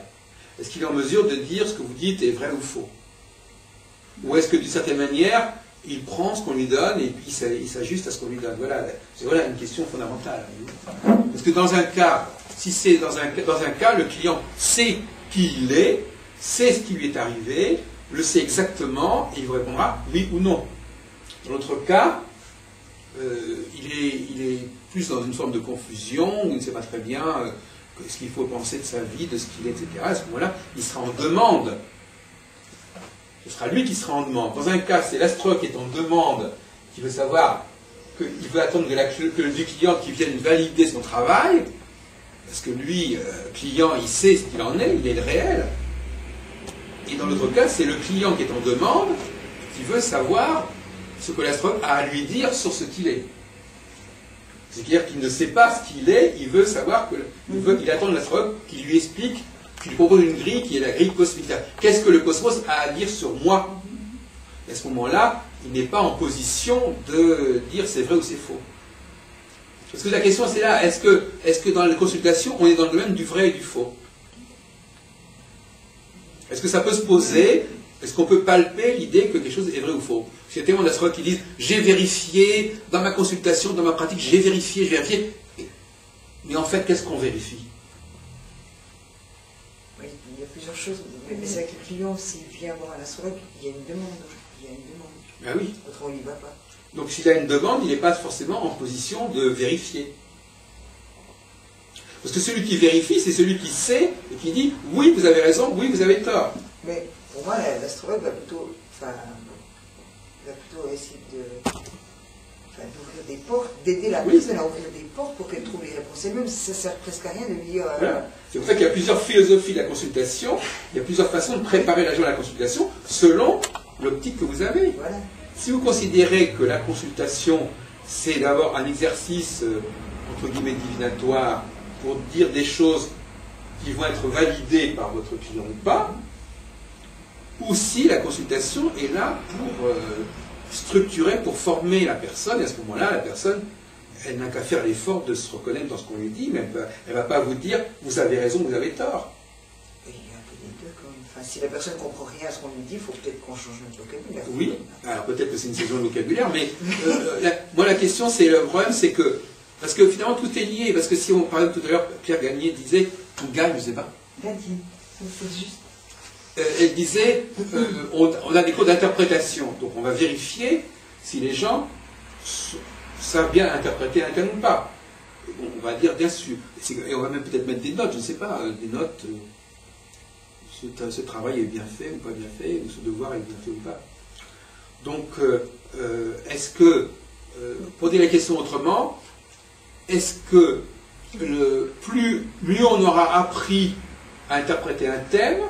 Est-ce qu'il est en mesure de dire ce que vous dites est vrai ou faux? Ou est-ce que d'une certaine manière, il prend ce qu'on lui donne et puis il s'ajuste à ce qu'on lui donne? Voilà une question fondamentale. Parce que dans un cas, si c'est dans un cas, le client sait qui il est, sait ce qui lui est arrivé, le sait exactement et il vous répondra oui ou non. Dans l'autre cas, il est plus dans une forme de confusion, où il ne sait pas très bien ce qu'il faut penser de sa vie, de ce qu'il est, etc. À ce moment-là, il sera en demande. Ce sera lui qui sera en demande. Dans un cas, c'est l'astrologue qui est en demande, qui veut savoir, qu'il veut attendre du client qui vienne valider son travail, parce que lui, client, il sait ce qu'il en est, il est le réel. Et dans l'autre cas, c'est le client qui est en demande, qui veut savoir ce que l'astrologue a à lui dire sur ce qu'il est. C'est-à-dire qu'il ne sait pas ce qu'il est, il veut savoir qu'il attend de l'astrologue qui lui explique, qui lui propose une grille qui est la grille cosmique. Qu'est-ce que le cosmos a à dire sur moi? Et à ce moment-là, il n'est pas en position de dire c'est vrai ou c'est faux. Parce que la question c'est là, est-ce que dans la consultation, on est dans le domaine du vrai et du faux? Est-ce que ça peut se poser? Est-ce qu'on peut palper l'idée que quelque chose est vrai ou faux? Il y a tellement d'astrologues qui disent « j'ai vérifié, dans ma consultation, dans ma pratique, j'ai vérifié. » Mais en fait, qu'est-ce qu'on vérifie? Oui, il y a plusieurs choses. Mais c'est avec le client, s'il vient voir un astrologue, il y a une demande. Ah oui. Autrement, il n'y va pas. Donc s'il a une demande, il n'est pas forcément en position de vérifier. Parce que celui qui vérifie, c'est celui qui sait et qui dit « oui, vous avez raison, oui, vous avez tort ». Mais pour moi, l'astrologue va plutôt essayer d'ouvrir des portes, d'aider la personne à ouvrir des portes pour qu'elle trouve les réponses elle-même. Ça ne sert presque à rien de lui dire... Voilà. C'est pour ça qu'il y a plusieurs philosophies de la consultation, il y a plusieurs façons de préparer la journée à la consultation selon l'optique que vous avez. Voilà. Si vous considérez que la consultation, c'est d'abord un exercice, entre guillemets, divinatoire, pour dire des choses qui vont être validées par votre client ou pas, ou si la consultation est là pour structurer, pour former la personne, et à ce moment-là, la personne, elle n'a qu'à faire l'effort de se reconnaître dans ce qu'on lui dit, mais elle ne va pas vous dire « vous avez raison, vous avez tort ». Il y a un peu des deux quand même. Enfin, si la personne ne comprend rien à ce qu'on lui dit, il faut peut-être qu'on change notre vocabulaire. Oui, alors peut-être que c'est une saison de vocabulaire, mais moi la question, c'est le problème, c'est que, parce que finalement tout est lié, parce que si on parlait tout à l'heure, Pierre Gagné disait, on gagne, je ne sais pas. Gagné, c'est juste. Elle disait, on a des cours d'interprétation, donc on va vérifier si les gens savent bien interpréter un thème ou pas. Bon, on va dire bien sûr, et on va même peut-être mettre des notes, je ne sais pas, des notes, ce travail est bien fait ou pas bien fait, ou ce devoir est bien fait ou pas. Donc, est-ce que, pour dire la question autrement, est-ce que mieux on aura appris à interpréter un thème,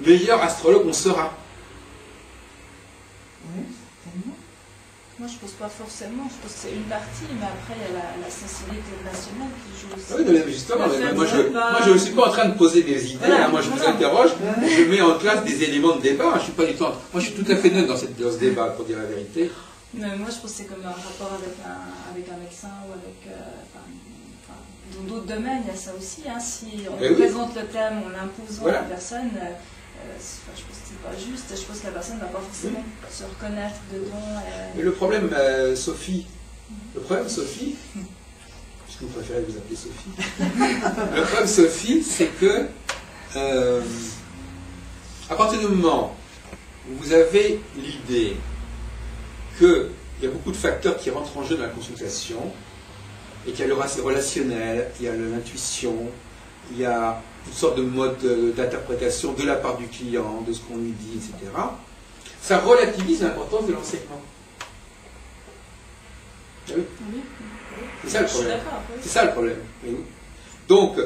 meilleur astrologue on sera? Oui, certainement. Moi, je ne pense pas forcément. Je pense que c'est une partie, mais après, il y a la sensibilité nationale qui joue aussi. Oui, mais justement, moi, je ne suis pas en train de poser des idées. Voilà, moi, je vous interroge, je mets en place des éléments de débat. Je suis pas du tout. Moi, je suis tout à fait neutre dans ce débat, pour dire la vérité. Mais moi, je pense que c'est comme un rapport avec un médecin ou avec. Dans d'autres domaines, il y a ça aussi. Hein. Si on présente le thème en l'imposant à la personne, je pense que c'est pas juste. Je pense que la personne ne va pas forcément se reconnaître dedans. Mais le problème, Sophie, puisque vous préférez vous appeler Sophie, le problème, Sophie, c'est que à partir du moment où vous avez l'idée qu'il y a beaucoup de facteurs qui rentrent en jeu dans la consultation, et qu'il y a le relationnel, il y a l'intuition, il y a toutes sortes de modes d'interprétation de la part du client, de ce qu'on lui dit, etc. Ça relativise l'importance de l'enseignement. Oui. C'est ça le problème. C'est ça le problème. Donc,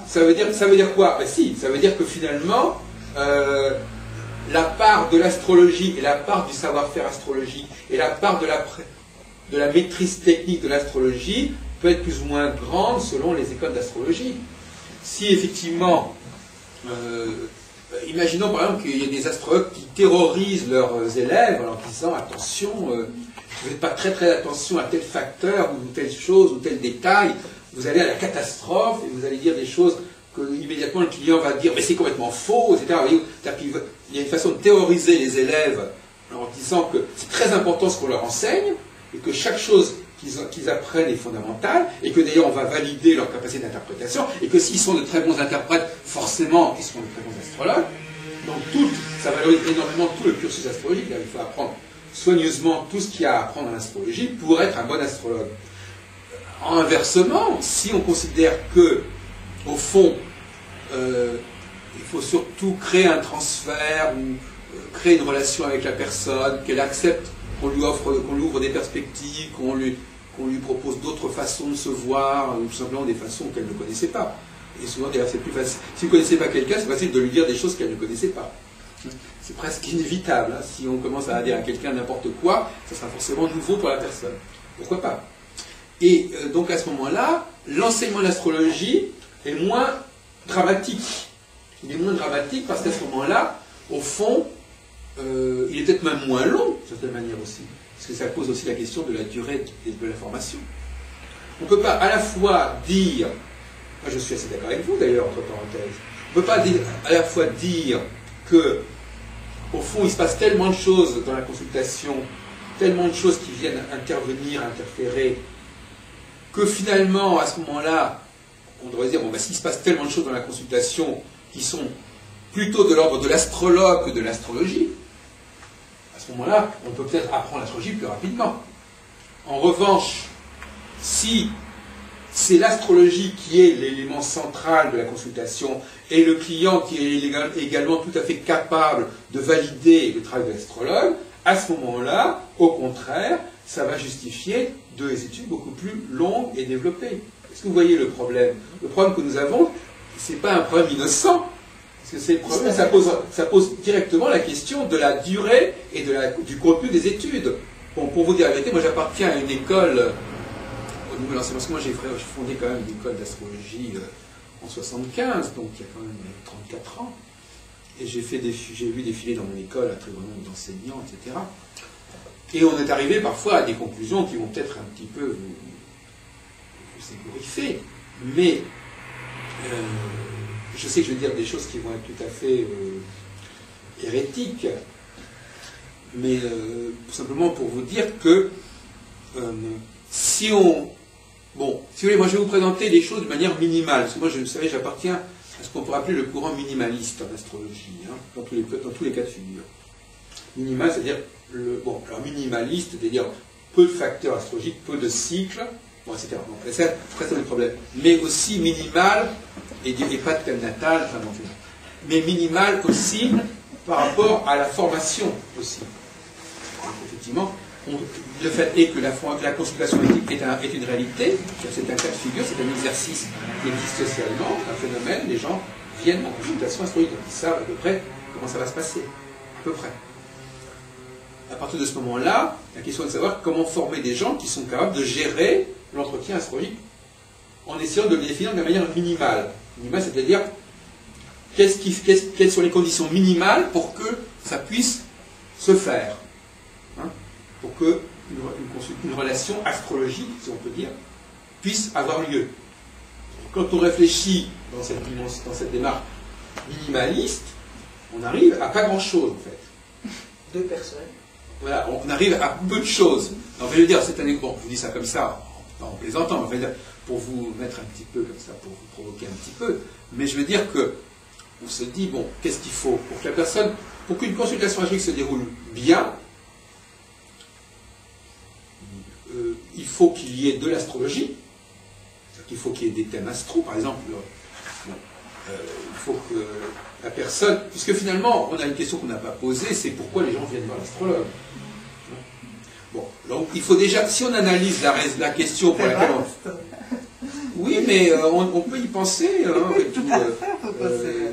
ça veut dire quoi? Ben si, ça veut dire que finalement, la part de l'astrologie et la part du savoir-faire astrologique et la part de la maîtrise technique de l'astrologie peut être plus ou moins grande selon les écoles d'astrologie. Si effectivement, imaginons par exemple qu'il y ait des astrologues qui terrorisent leurs élèves en leur disant attention, vous ne faites pas très très attention à tel facteur ou telle chose ou tel détail, vous allez à la catastrophe et vous allez dire des choses que immédiatement le client va dire mais c'est complètement faux, etc. Il y a une façon de terroriser les élèves en leur disant que c'est très important ce qu'on leur enseigne et que chaque chose qu'ils apprennent est fondamentale, et que d'ailleurs on va valider leur capacité d'interprétation, et que s'ils sont de très bons interprètes, forcément ils seront de très bons astrologues. Donc ça valorise énormément tout le cursus astrologique. Là, il faut apprendre soigneusement tout ce qu'il y a à apprendre en astrologie pour être un bon astrologue. Inversement, si on considère que, au fond, il faut surtout créer un transfert ou créer une relation avec la personne, qu'elle accepte qu'on lui ouvre des perspectives, qu'on lui propose d'autres façons de se voir, ou tout simplement des façons qu'elle ne connaissait pas. Et souvent, d'ailleurs, c'est plus facile. Si vous ne connaissez pas quelqu'un, c'est facile de lui dire des choses qu'elle ne connaissait pas. C'est presque inévitable. Hein. Si on commence à dire à quelqu'un n'importe quoi, ça sera forcément nouveau pour la personne. Pourquoi pas? Et donc, à ce moment-là, l'enseignement de l'astrologie est moins dramatique. Il est moins dramatique parce qu'à ce moment-là, au fond, il est peut-être même moins long, d'une certaine manière aussi. Parce que ça pose aussi la question de la durée de la formation. On ne peut pas à la fois dire, moi je suis assez d'accord avec vous d'ailleurs, entre parenthèses, on ne peut pas à la fois dire que, au fond, il se passe tellement de choses dans la consultation, tellement de choses qui viennent intervenir, interférer, que finalement, à ce moment-là, on devrait se dire, bon, ben, s'il se passe tellement de choses dans la consultation qui sont plutôt de l'ordre de l'astrologue que de l'astrologie, à ce moment-là, on peut peut-être apprendre l'astrologie plus rapidement. En revanche, si c'est l'astrologie qui est l'élément central de la consultation et le client qui est également tout à fait capable de valider le travail de l'astrologue, à ce moment-là, au contraire, ça va justifier des études beaucoup plus longues et développées. Est-ce que vous voyez le problème? Le problème que nous avons, ce n'est pas un problème innocent. Parce que c'est le problème, ça pose directement la question de la durée et du contenu des études. Bon, pour vous dire la vérité, moi j'appartiens à une école, au niveau de l'enseignement, parce que moi j'ai fondé quand même une école d'astrologie en 75, donc il y a quand même 34 ans. Et j'ai vu défiler dans mon école un très bon nombre d'enseignants, etc. Et on est arrivé parfois à des conclusions qui vont peut-être un petit peu vous ébouriffer. Mais je sais que je vais dire des choses qui vont être tout à fait hérétiques, mais simplement pour vous dire que si on... Bon, si vous voulez, moi je vais vous présenter les choses de manière minimale, parce que moi, vous savez, j'appartiens à ce qu'on pourrait appeler le courant minimaliste en astrologie, hein, dans tous les cas de figure. Minimal, c'est-à-dire, bon, alors minimaliste, c'est-à-dire peu de facteurs astrologiques, peu de cycles, bon, etc. Bon, c'est ça le problème. Mais aussi minimal, et pas de thème natal, enfin bon, mais minimal aussi par rapport à la formation aussi. Donc, effectivement, le fait est que la consultation est une réalité, c'est un cas de figure, c'est un exercice qui existe socialement, un phénomène, les gens viennent en consultation astrologique, donc ils savent à peu près comment ça va se passer, à peu près. À partir de ce moment-là, la question est de savoir comment former des gens qui sont capables de gérer l'entretien astrologique en essayant de le définir de manière minimale. Minimale, c'est-à-dire quelles sont les conditions minimales pour que ça puisse se faire, hein, pour que une relation astrologique, si on peut dire, puisse avoir lieu. Quand on réfléchit dans cette démarche minimaliste, on arrive à pas grand-chose, en fait. 2 personnes. Voilà, on arrive à peu de choses. Alors, je veux dire, cette année, bon, je vous dis ça comme ça, en plaisantant, pour vous mettre un petit peu comme ça, pour vous provoquer un petit peu, mais je veux dire que on se dit, bon, qu'est-ce qu'il faut pour que la personne, pour qu'une consultation astrologique se déroule bien, il faut qu'il y ait de l'astrologie, il faut qu'il y ait des thèmes astro, par exemple. Bon, il faut que la personne, puisque finalement, on a une question qu'on n'a pas posée, c'est pourquoi les gens viennent voir l'astrologue. Bon, donc il faut déjà, si on analyse la question pour laquelle on... Oui, mais on peut y penser, hein,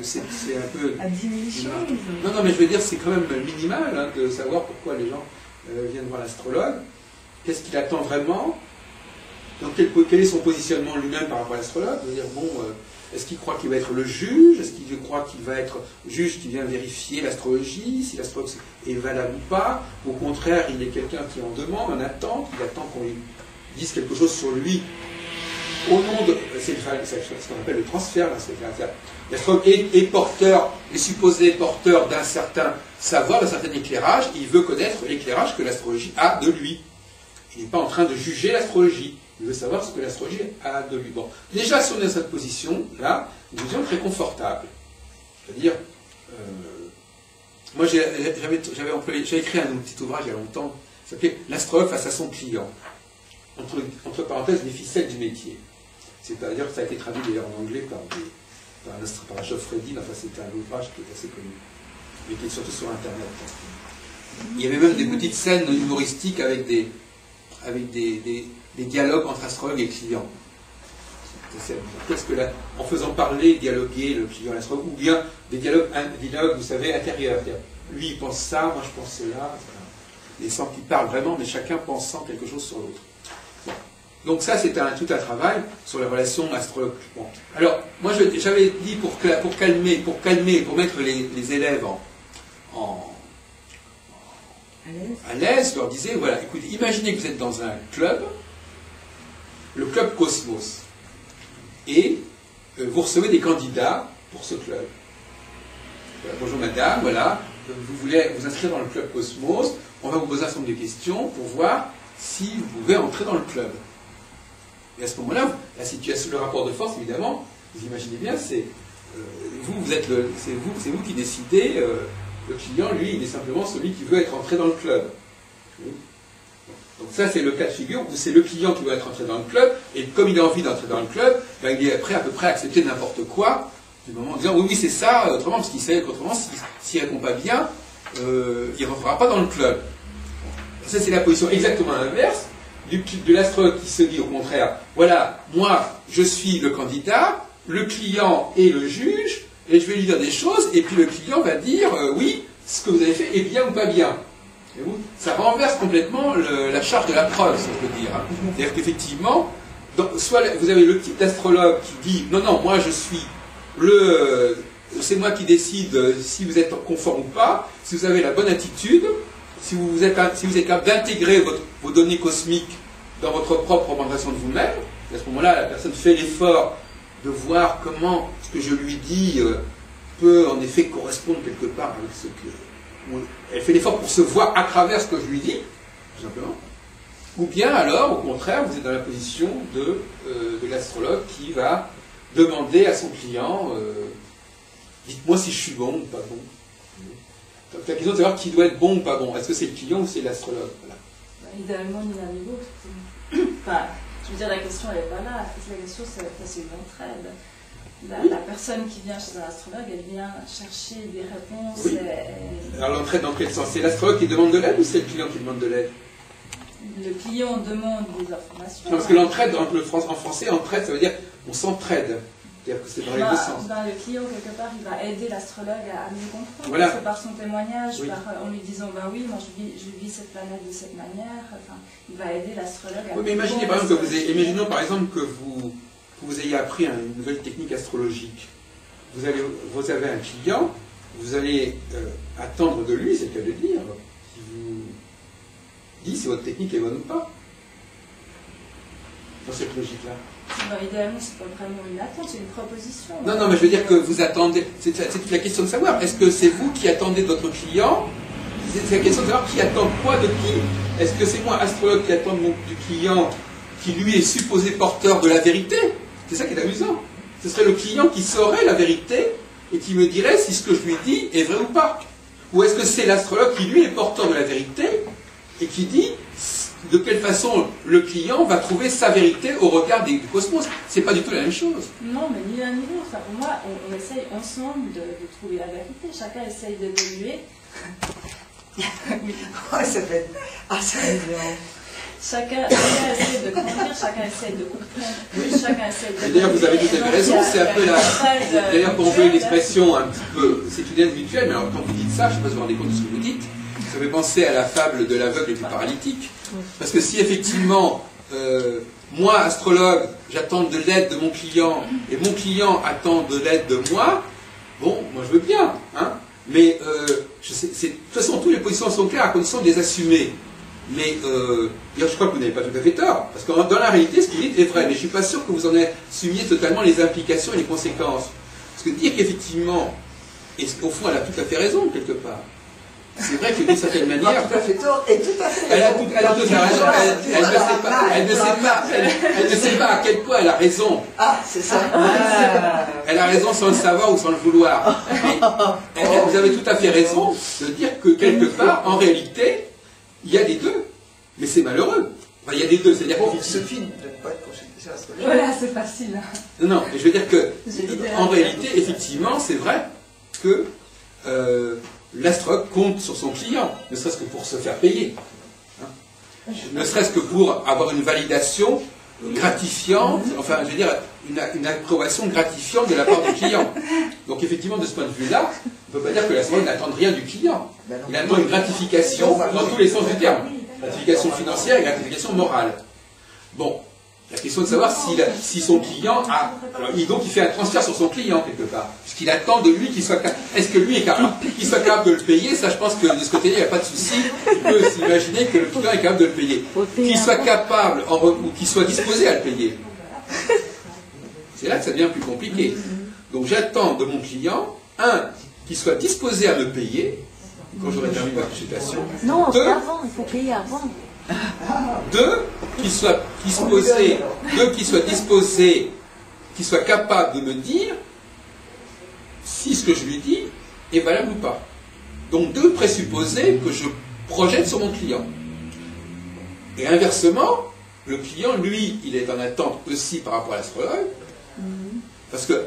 c'est un peu... À 10 000 choses. Non, mais je veux dire, c'est quand même minimal hein, de savoir pourquoi les gens viennent voir l'astrologue. Qu'est-ce qu'il attend vraiment? Donc, quel est son positionnement lui-même par rapport à l'astrologue? Je veux dire, bon, est-ce qu'il croit qu'il va être le juge? Est-ce qu'il croit qu'il va être juge qui vient vérifier l'astrologie, si l'astrologue est valable ou pas? Au contraire, il est quelqu'un qui en demande, en attente, il attend qu'on lui dise quelque chose sur lui au nom de... C'est ce qu'on appelle le transfert. L'astrologue est porteur, est supposé porteur d'un certain savoir, d'un certain éclairage, et il veut connaître l'éclairage que l'astrologie a de lui. Il n'est pas en train de juger l'astrologie. Il veut savoir ce que l'astrologie a de lui. Bon, déjà, si on est dans cette position-là, une position très confortable. C'est-à-dire, moi, j'avais écrit un petit ouvrage il y a longtemps, qui s'appelait « L'astrologue face à son client », entre parenthèses, les ficelles du métier. C'est-à-dire que ça a été traduit d'ailleurs en anglais par Geoffrey Dean, enfin c'était un ouvrage qui est assez connu, mais qui est surtout sur Internet. Il y avait même des petites scènes humoristiques avec des dialogues entre astrologues et clients. En faisant dialoguer le client et l'astrologue, ou bien des dialogues, vous savez, intérieurs. Lui, il pense ça, moi, je pense cela. Et sans qu'ils parlent vraiment, mais chacun pensant quelque chose sur l'autre. Bon. Donc ça, c'est tout un travail sur la relation astrologue. Bon. Alors, moi, j'avais dit pour mettre les élèves à l'aise, je leur disais, voilà, écoutez, imaginez que vous êtes dans un club, le club Cosmos, et vous recevez des candidats pour ce club. Voilà, bonjour madame, voilà, vous voulez vous inscrire dans le club Cosmos, on va vous poser un certain nombre de questions pour voir si vous pouvez entrer dans le club. Et à ce moment-là, la situation, le rapport de force, évidemment, vous imaginez bien, c'est vous qui décidez. Le client, lui, il est simplement celui qui veut être entré dans le club. Donc ça, c'est le cas de figure où c'est le client qui veut être entré dans le club, et comme il a envie d'entrer dans le club, ben, il est prêt à peu près à accepter n'importe quoi, du moment en disant oui, c'est ça, autrement, parce qu'il sait qu'autrement, s'il ne répond pas bien, il ne rentrera pas dans le club. Ça, c'est la position exactement inverse de l'astrologue qui se dit au contraire, voilà, moi, je suis le candidat, le client est le juge, et je vais lui dire des choses, et puis le client va dire oui, ce que vous avez fait est bien ou pas bien. Ça renverse complètement la charge de la preuve, si on peut dire. C'est-à-dire qu'effectivement, soit vous avez le type d'astrologue qui dit non, moi je suis c'est moi qui décide si vous êtes conforme ou pas, si vous avez la bonne attitude, si vous êtes capable d'intégrer vos données cosmiques dans votre propre représentation de vous-même. À ce moment-là, la personne fait l'effort de voir comment ce que je lui dis peut en effet correspondre quelque part avec ce que... Elle fait l'effort pour se voir à travers ce que je lui dis, tout simplement. Ou bien alors, au contraire, vous êtes dans la position de l'astrologue qui va demander à son client dites-moi si je suis bon ou pas bon. Donc, la question de savoir qui doit être bon ou pas bon. Est-ce que c'est le client ou c'est l'astrologue? Voilà. Idéalement, ni l'un ni l'autre. Enfin, je veux dire, la question, elle n'est pas là. La question, c'est une entraide. La personne qui vient chez un astrologue, elle vient chercher des réponses. Oui. Alors l'entraide dans quel sens? C'est l'astrologue qui demande de l'aide ou c'est le client qui demande de l'aide? Le client demande des informations. Non, parce que l'entraide, en français, entraide, ça veut dire on s'entraide. C'est-à-dire que c'est dans les deux sens. Le client, quelque part, il va aider l'astrologue à mieux comprendre. Voilà. Parce que par son témoignage, Oui. en lui disant oui, moi je vis cette planète de cette manière, enfin, il va aider l'astrologue à Oui, mais imaginez par exemple imaginons par exemple que vous ayez appris une nouvelle technique astrologique. Vous avez un client, vous allez attendre de lui, c'est le cas de dire, qui vous dit si votre technique est bonne ou pas. Dans cette logique-là. Idéalement, c'est pas vraiment une attente, c'est une proposition. Non, mais je veux dire que vous attendez. C'est toute la question de savoir. Est-ce que c'est vous qui attendez de votre client? C'est la question de savoir qui attend quoi de qui. Est-ce que c'est moi, astrologue, qui attend du client qui lui est supposé porteur de la vérité? C'est ça qui est amusant. Ce serait le client qui saurait la vérité et qui me dirait si ce que je lui dis est vrai ou pas. Ou est-ce que c'est l'astrologue qui lui est porteur de la vérité et qui dit de quelle façon le client va trouver sa vérité au regard du cosmos? C'est pas du tout la même chose. Non, mais ni l'un ni l'autre. Enfin, pour moi, on essaye ensemble de trouver la vérité. Chacun essaye d'évoluer. Oui. Ouais, ça fait... Ah, ça fait bien. Chacun essaie de grandir, chacun essaie de comprendre plus, chacun essaie de... D'ailleurs, vous avez tout à fait raison, c'est un peu la... D'ailleurs, pour employer une expression un petit peu... C'est une aide mutuelle, mais alors quand vous dites ça, je ne sais pas si vous vous rendez compte de ce que vous dites, ça fait penser à la fable de l'aveugle et du paralytique. Parce que si effectivement, moi, astrologue, j'attends de l'aide de mon client, et mon client attend de l'aide de moi, bon, moi je veux bien, hein, mais de toute façon, toutes les positions sont claires à condition de les assumer. Mais je crois que vous n'avez pas tout à fait tort, parce que dans la réalité, ce que vous dites est vrai, mais je ne suis pas sûr que vous en assumiez totalement les implications et les conséquences. Parce que dire qu'effectivement, et au fond, elle a tout à fait raison, quelque part. C'est vrai que d'une certaine manière... Pas tout à fait tort et tout à fait elle a tout à raison, elle ne sait pas à quel point elle a raison. Ah, c'est ça. Elle a raison sans le savoir ou sans le vouloir. Mais vous avez tout à fait raison de dire que quelque part, en réalité, il y a les deux, mais c'est malheureux. Enfin, il y a les deux, c'est-à-dire que Sophie ne donne pas de consultation astrologique. Voilà, c'est facile. Non, mais je veux dire que, en réalité, effectivement, c'est vrai que l'astrologue compte sur son client, ne serait-ce que pour se faire payer, hein. Ne serait-ce que pour avoir une validation gratifiante, enfin, je veux dire, une approbation gratifiante de la part du client. Donc, effectivement, de ce point de vue-là, on ne peut pas dire que l'astrologue n'attend rien du client. Il attend une gratification dans tous les sens du terme. Gratification financière et gratification morale. Bon, la question de savoir si son client a... Alors, donc il fait un transfert sur son client quelque part. Puisqu'il attend de lui qu'il soit capable... Est-ce que lui est capable qu'il soit capable de le payer? Ça, je pense que de ce côté-là, il n'y a pas de souci. On peut s'imaginer que le client est capable de le payer. Qu'il soit capable, ou qu'il soit disposé à le payer. C'est là que ça devient plus compliqué. Donc j'attends de mon client, qu'il soit disposé à me payer, quand j'aurai terminé ma consultation. Non, c'est avant, il faut payer avant. Qu'il soit disposé, qu'il soit capable de me dire si ce que je lui dis est valable ou pas. Donc deux présupposés que je projette sur mon client. Et inversement, le client, lui, il est en attente aussi par rapport à l'astrologue, parce que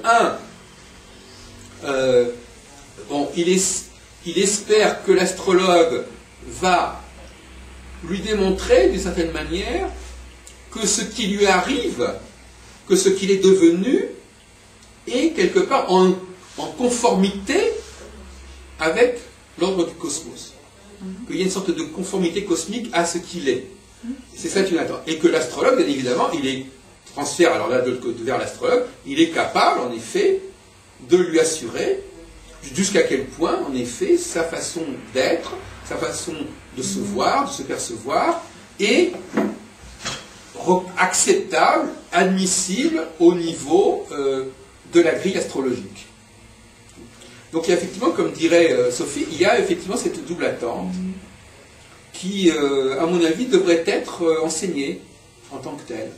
il espère que l'astrologue va lui démontrer d'une certaine manière que ce qui lui arrive, que ce qu'il est devenu, est quelque part en conformité avec l'ordre du cosmos. Qu'il y a une sorte de conformité cosmique à ce qu'il est. C'est ça qu'il attend. Et que l'astrologue, bien évidemment, il est transfert, alors là, de l'autre côté, vers l'astrologue, il est capable, en effet, de lui assurer jusqu'à quel point, en effet, sa façon d'être, sa façon de se voir, de se percevoir, est acceptable, admissible au niveau de la grille astrologique. Donc il y a effectivement, comme dirait Sophie, il y a effectivement cette double attente qui, à mon avis, devrait être enseignée en tant que telle.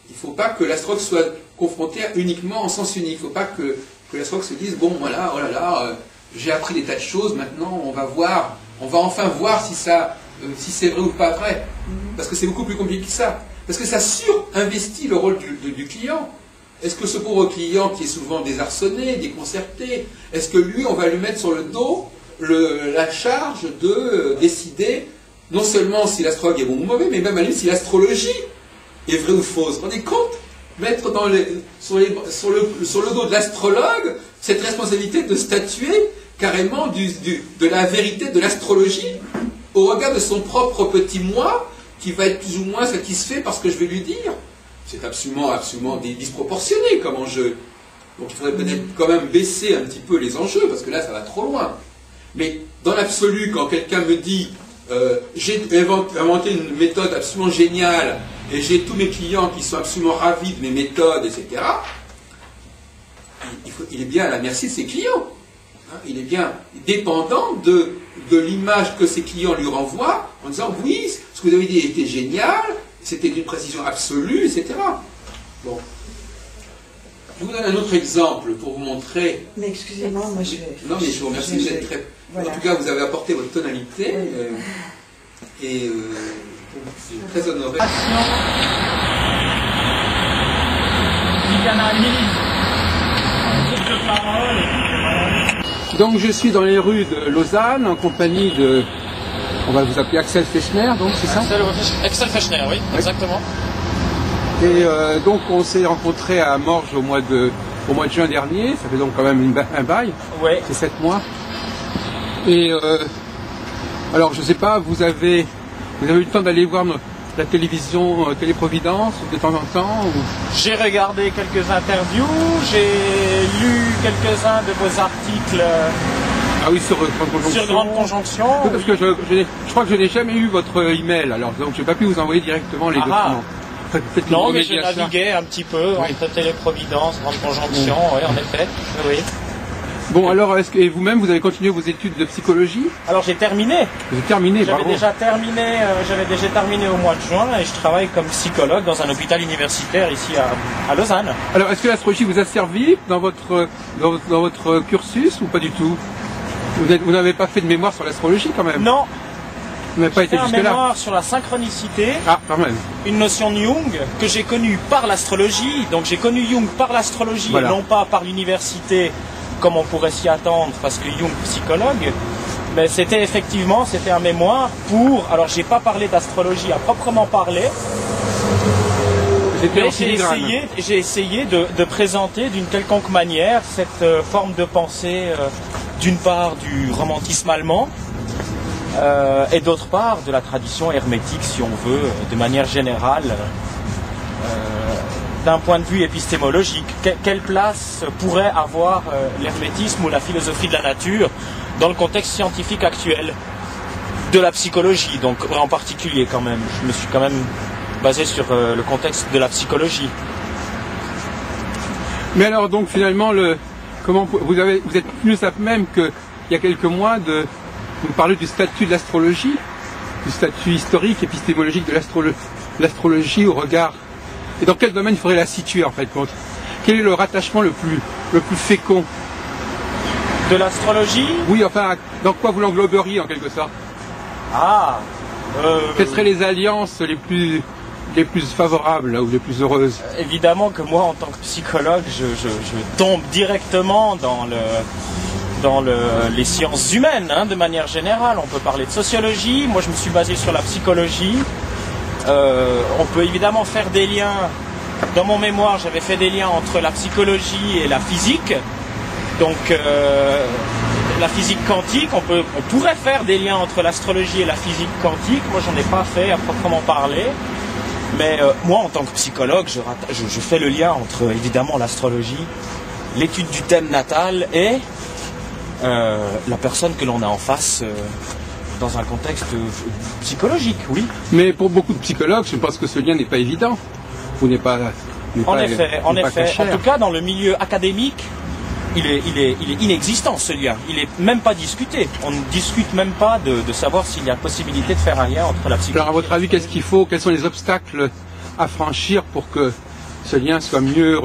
Il ne faut pas que l'astrologue soit confronté uniquement en sens unique. Il ne faut pas que l'astrologue se dise, bon voilà, oh là là, j'ai appris des tas de choses, maintenant on va enfin voir si c'est vrai ou pas vrai. Parce que c'est beaucoup plus compliqué que ça. Parce que ça surinvestit le rôle du client. Est-ce que ce pauvre client qui est souvent désarçonné, déconcerté, est-ce que lui, on va lui mettre sur le dos la charge de décider non seulement si l'astrologue est bon ou mauvais, mais même à lui si l'astrologie est vraie ou fausse? Vous vous rendez compte? Mettre sur le dos de l'astrologue cette responsabilité de statuer carrément de la vérité de l'astrologie au regard de son propre petit moi qui va être plus ou moins satisfait par ce que je vais lui dire. C'est absolument disproportionné comme enjeu. Donc il faudrait peut-être quand même baisser un petit peu les enjeux, parce que là ça va trop loin. Mais dans l'absolu, quand quelqu'un me dit j'ai inventé une méthode absolument géniale et j'ai tous mes clients qui sont absolument ravis de mes méthodes, etc., il est bien à la merci de ses clients. Hein, il est bien dépendant de l'image que ses clients lui renvoient en disant oui, ce que vous avez dit était génial, c'était d'une précision absolue, etc. Bon. Je vous donne un autre exemple pour vous montrer. Mais excusez-moi, moi je vais. Non, mais je vous remercie, vous êtes très. Voilà. En tout cas, vous avez apporté votre tonalité. Oui. Et je suis très honoré. Donc, je suis dans les rues de Lausanne en compagnie de. On va vous appeler Axel Fechner, donc c'est ça? Axel Fechner, oui, exactement. Et donc on s'est rencontrés à Morges au mois de juin dernier, ça fait donc quand même un bail, ouais. C'est 7 mois. Et alors je sais pas, vous avez eu le temps d'aller voir la télévision Téléprovidence de temps en temps ou... J'ai regardé quelques interviews, j'ai lu quelques-uns de vos articles. Ah oui, sur Grande Conjonction. Sur Grande Conjonction. Oui, parce que je crois que je n'ai jamais eu votre email, alors donc je n'ai pas pu vous envoyer directement les documents. Non, mais je naviguais un petit peu entre Téléprovidence, Grande Conjonction, oui, en effet. Oui. Bon, alors, est-ce que vous-même, vous avez continué vos études de psychologie? Alors, j'ai terminé. Vous avez terminé, J'avais déjà terminé au mois de juin et je travaille comme psychologue dans un hôpital universitaire ici à Lausanne. Alors, est-ce que l'astrologie vous a servi dans votre cursus ou pas du tout? Vous n'avez pas fait de mémoire sur l'astrologie quand même? Non. Vous n'avez pas été jusque-là? Un mémoire sur la synchronicité. Ah, quand même. Une notion de Jung que j'ai connue par l'astrologie. Donc j'ai connu Jung par l'astrologie, voilà. Et non pas par l'université, comme on pourrait s'y attendre, parce que Jung psychologue. Mais c'était un mémoire pour. Alors j'ai pas parlé d'astrologie à proprement parler. Mais j'ai essayé de présenter d'une quelconque manière cette forme de pensée, d'une part du romantisme allemand. Et d'autre part, de la tradition hermétique, si on veut, de manière générale, d'un point de vue épistémologique. Quelle place pourrait avoir l'hermétisme ou la philosophie de la nature dans le contexte scientifique actuel de la psychologie, donc en particulier quand même. Je me suis quand même basé sur le contexte de la psychologie. Mais alors donc finalement, vous êtes plus à même qu'il y a quelques mois vous parlez du statut de l'astrologie, du statut historique, épistémologique de l'astrologie au regard. Et dans quel domaine il faudrait la situer en fait? Quel est le rattachement le plus fécond? De l'astrologie? Oui, enfin, dans quoi vous l'engloberiez en quelque sorte? Quelles seraient les alliances les plus favorables ou les plus heureuses? Évidemment que moi, en tant que psychologue, je tombe directement dans les sciences humaines, de manière générale. On peut parler de sociologie. Moi, je me suis basé sur la psychologie. On peut évidemment faire des liens. Dans mon mémoire, j'avais fait des liens entre la psychologie et la physique. Donc, la physique quantique, on pourrait faire des liens entre l'astrologie et la physique quantique. Moi, j'en ai pas fait à proprement parler. Mais moi, en tant que psychologue, je fais le lien entre, évidemment, l'astrologie, l'étude du thème natal et la personne que l'on a en face dans un contexte psychologique, oui. Mais pour beaucoup de psychologues, je pense que ce lien n'est pas évident. Ou n'est pas. En effet. En tout cas, dans le milieu académique, il est inexistant ce lien. Il n'est même pas discuté. On ne discute même pas de savoir s'il y a possibilité de faire un lien entre la psychologie. Alors, à votre avis, qu'est-ce qu'il faut? Quels sont les obstacles à franchir pour que ce lien soit mieux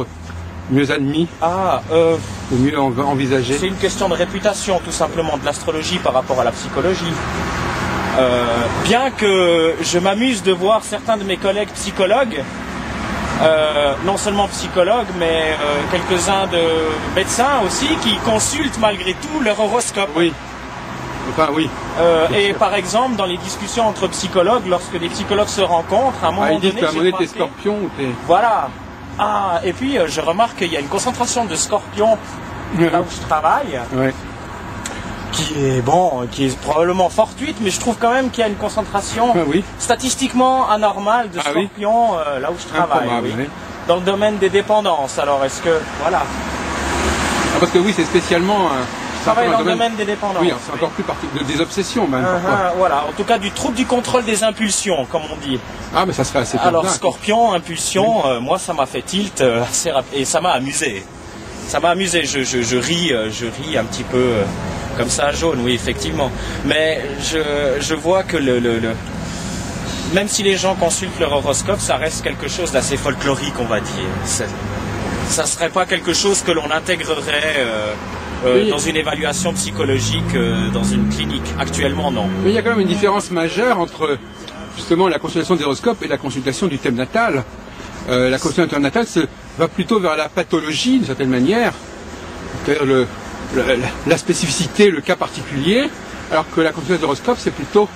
admis ou mieux envisagé? C'est une question de réputation, tout simplement, de l'astrologie par rapport à la psychologie. Bien que je m'amuse de voir certains de mes collègues psychologues, non seulement psychologues, mais quelques-uns de médecins aussi, qui consultent malgré tout leur horoscope. Oui. Enfin, oui. Et par exemple, dans les discussions entre psychologues, lorsque des psychologues se rencontrent, à un moment donné... Ils disent qu'à un moment donné, t'es scorpion ou t'es... Voilà. Ah, et puis je remarque qu'il y a une concentration de scorpions là où je travaille, qui est probablement fortuite, mais je trouve quand même qu'il y a une concentration statistiquement anormale de scorpions là où je travaille, dans le domaine des dépendances. Alors est-ce que... Voilà. Parce que oui, c'est spécialement... Je travaille dans le domaine des dépendances. Oui, c'est encore plus des obsessions même. Voilà, en tout cas du trouble du contrôle des impulsions, comme on dit. Ah, mais ça serait assez Alors, scorpion, impulsion, moi ça m'a fait tilt assez rapide, et ça m'a amusé. Ça m'a amusé, je ris un petit peu comme ça, jaune, oui, effectivement. Mais je vois que même si les gens consultent leur horoscope, ça reste quelque chose d'assez folklorique, on va dire. Ça serait pas quelque chose que l'on intégrerait... dans une évaluation psychologique, dans une clinique. Actuellement, non. Mais il y a quand même une différence majeure entre justement la consultation des horoscopes et la consultation du thème natal. La consultation du thème natal va plutôt vers la pathologie, d'une certaine manière, c'est-à-dire la spécificité, le cas particulier, alors que la consultation des horoscopes, c'est plutôt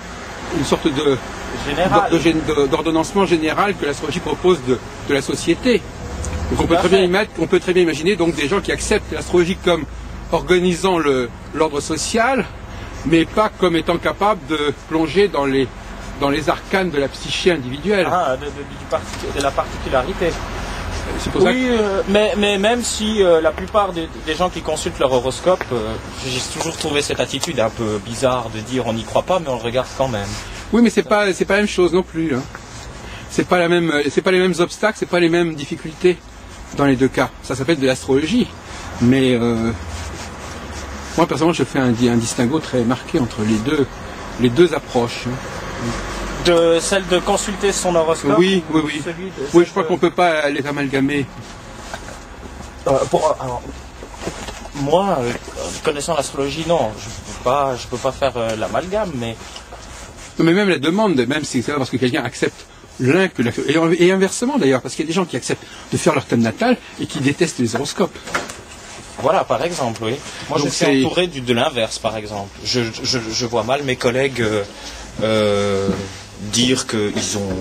une sorte d'ordonnancement général que l'astrologie propose de la société. Donc on peut très bien imaginer donc des gens qui acceptent l'astrologie comme organisant l'ordre social, mais pas comme étant capable de plonger dans les arcanes de la psyché individuelle. De la particularité. C'est pour ça mais même si la plupart des gens qui consultent leur horoscope, j'ai toujours trouvé cette attitude un peu bizarre de dire on n'y croit pas, mais on le regarde quand même. Oui, mais c'est pas la même chose non plus. Hein. C'est pas les mêmes obstacles, c'est pas les mêmes difficultés dans les deux cas. Ça s'appelle de l'astrologie, mais moi, personnellement, je fais un distinguo très marqué entre les deux approches. Celle de consulter son horoscope. Oui. Oui, je crois qu'on ne peut pas les amalgamer. Moi, connaissant l'astrologie, non, je peux pas faire l'amalgame, mais... Non, mais même la demande, même si c'est parce que quelqu'un accepte l'un que et inversement d'ailleurs, parce qu'il y a des gens qui acceptent de faire leur thème natal et qui détestent les horoscopes. Voilà, par exemple, oui. Moi, je suis entouré de l'inverse, par exemple. Je vois mal mes collègues dire qu'ils ont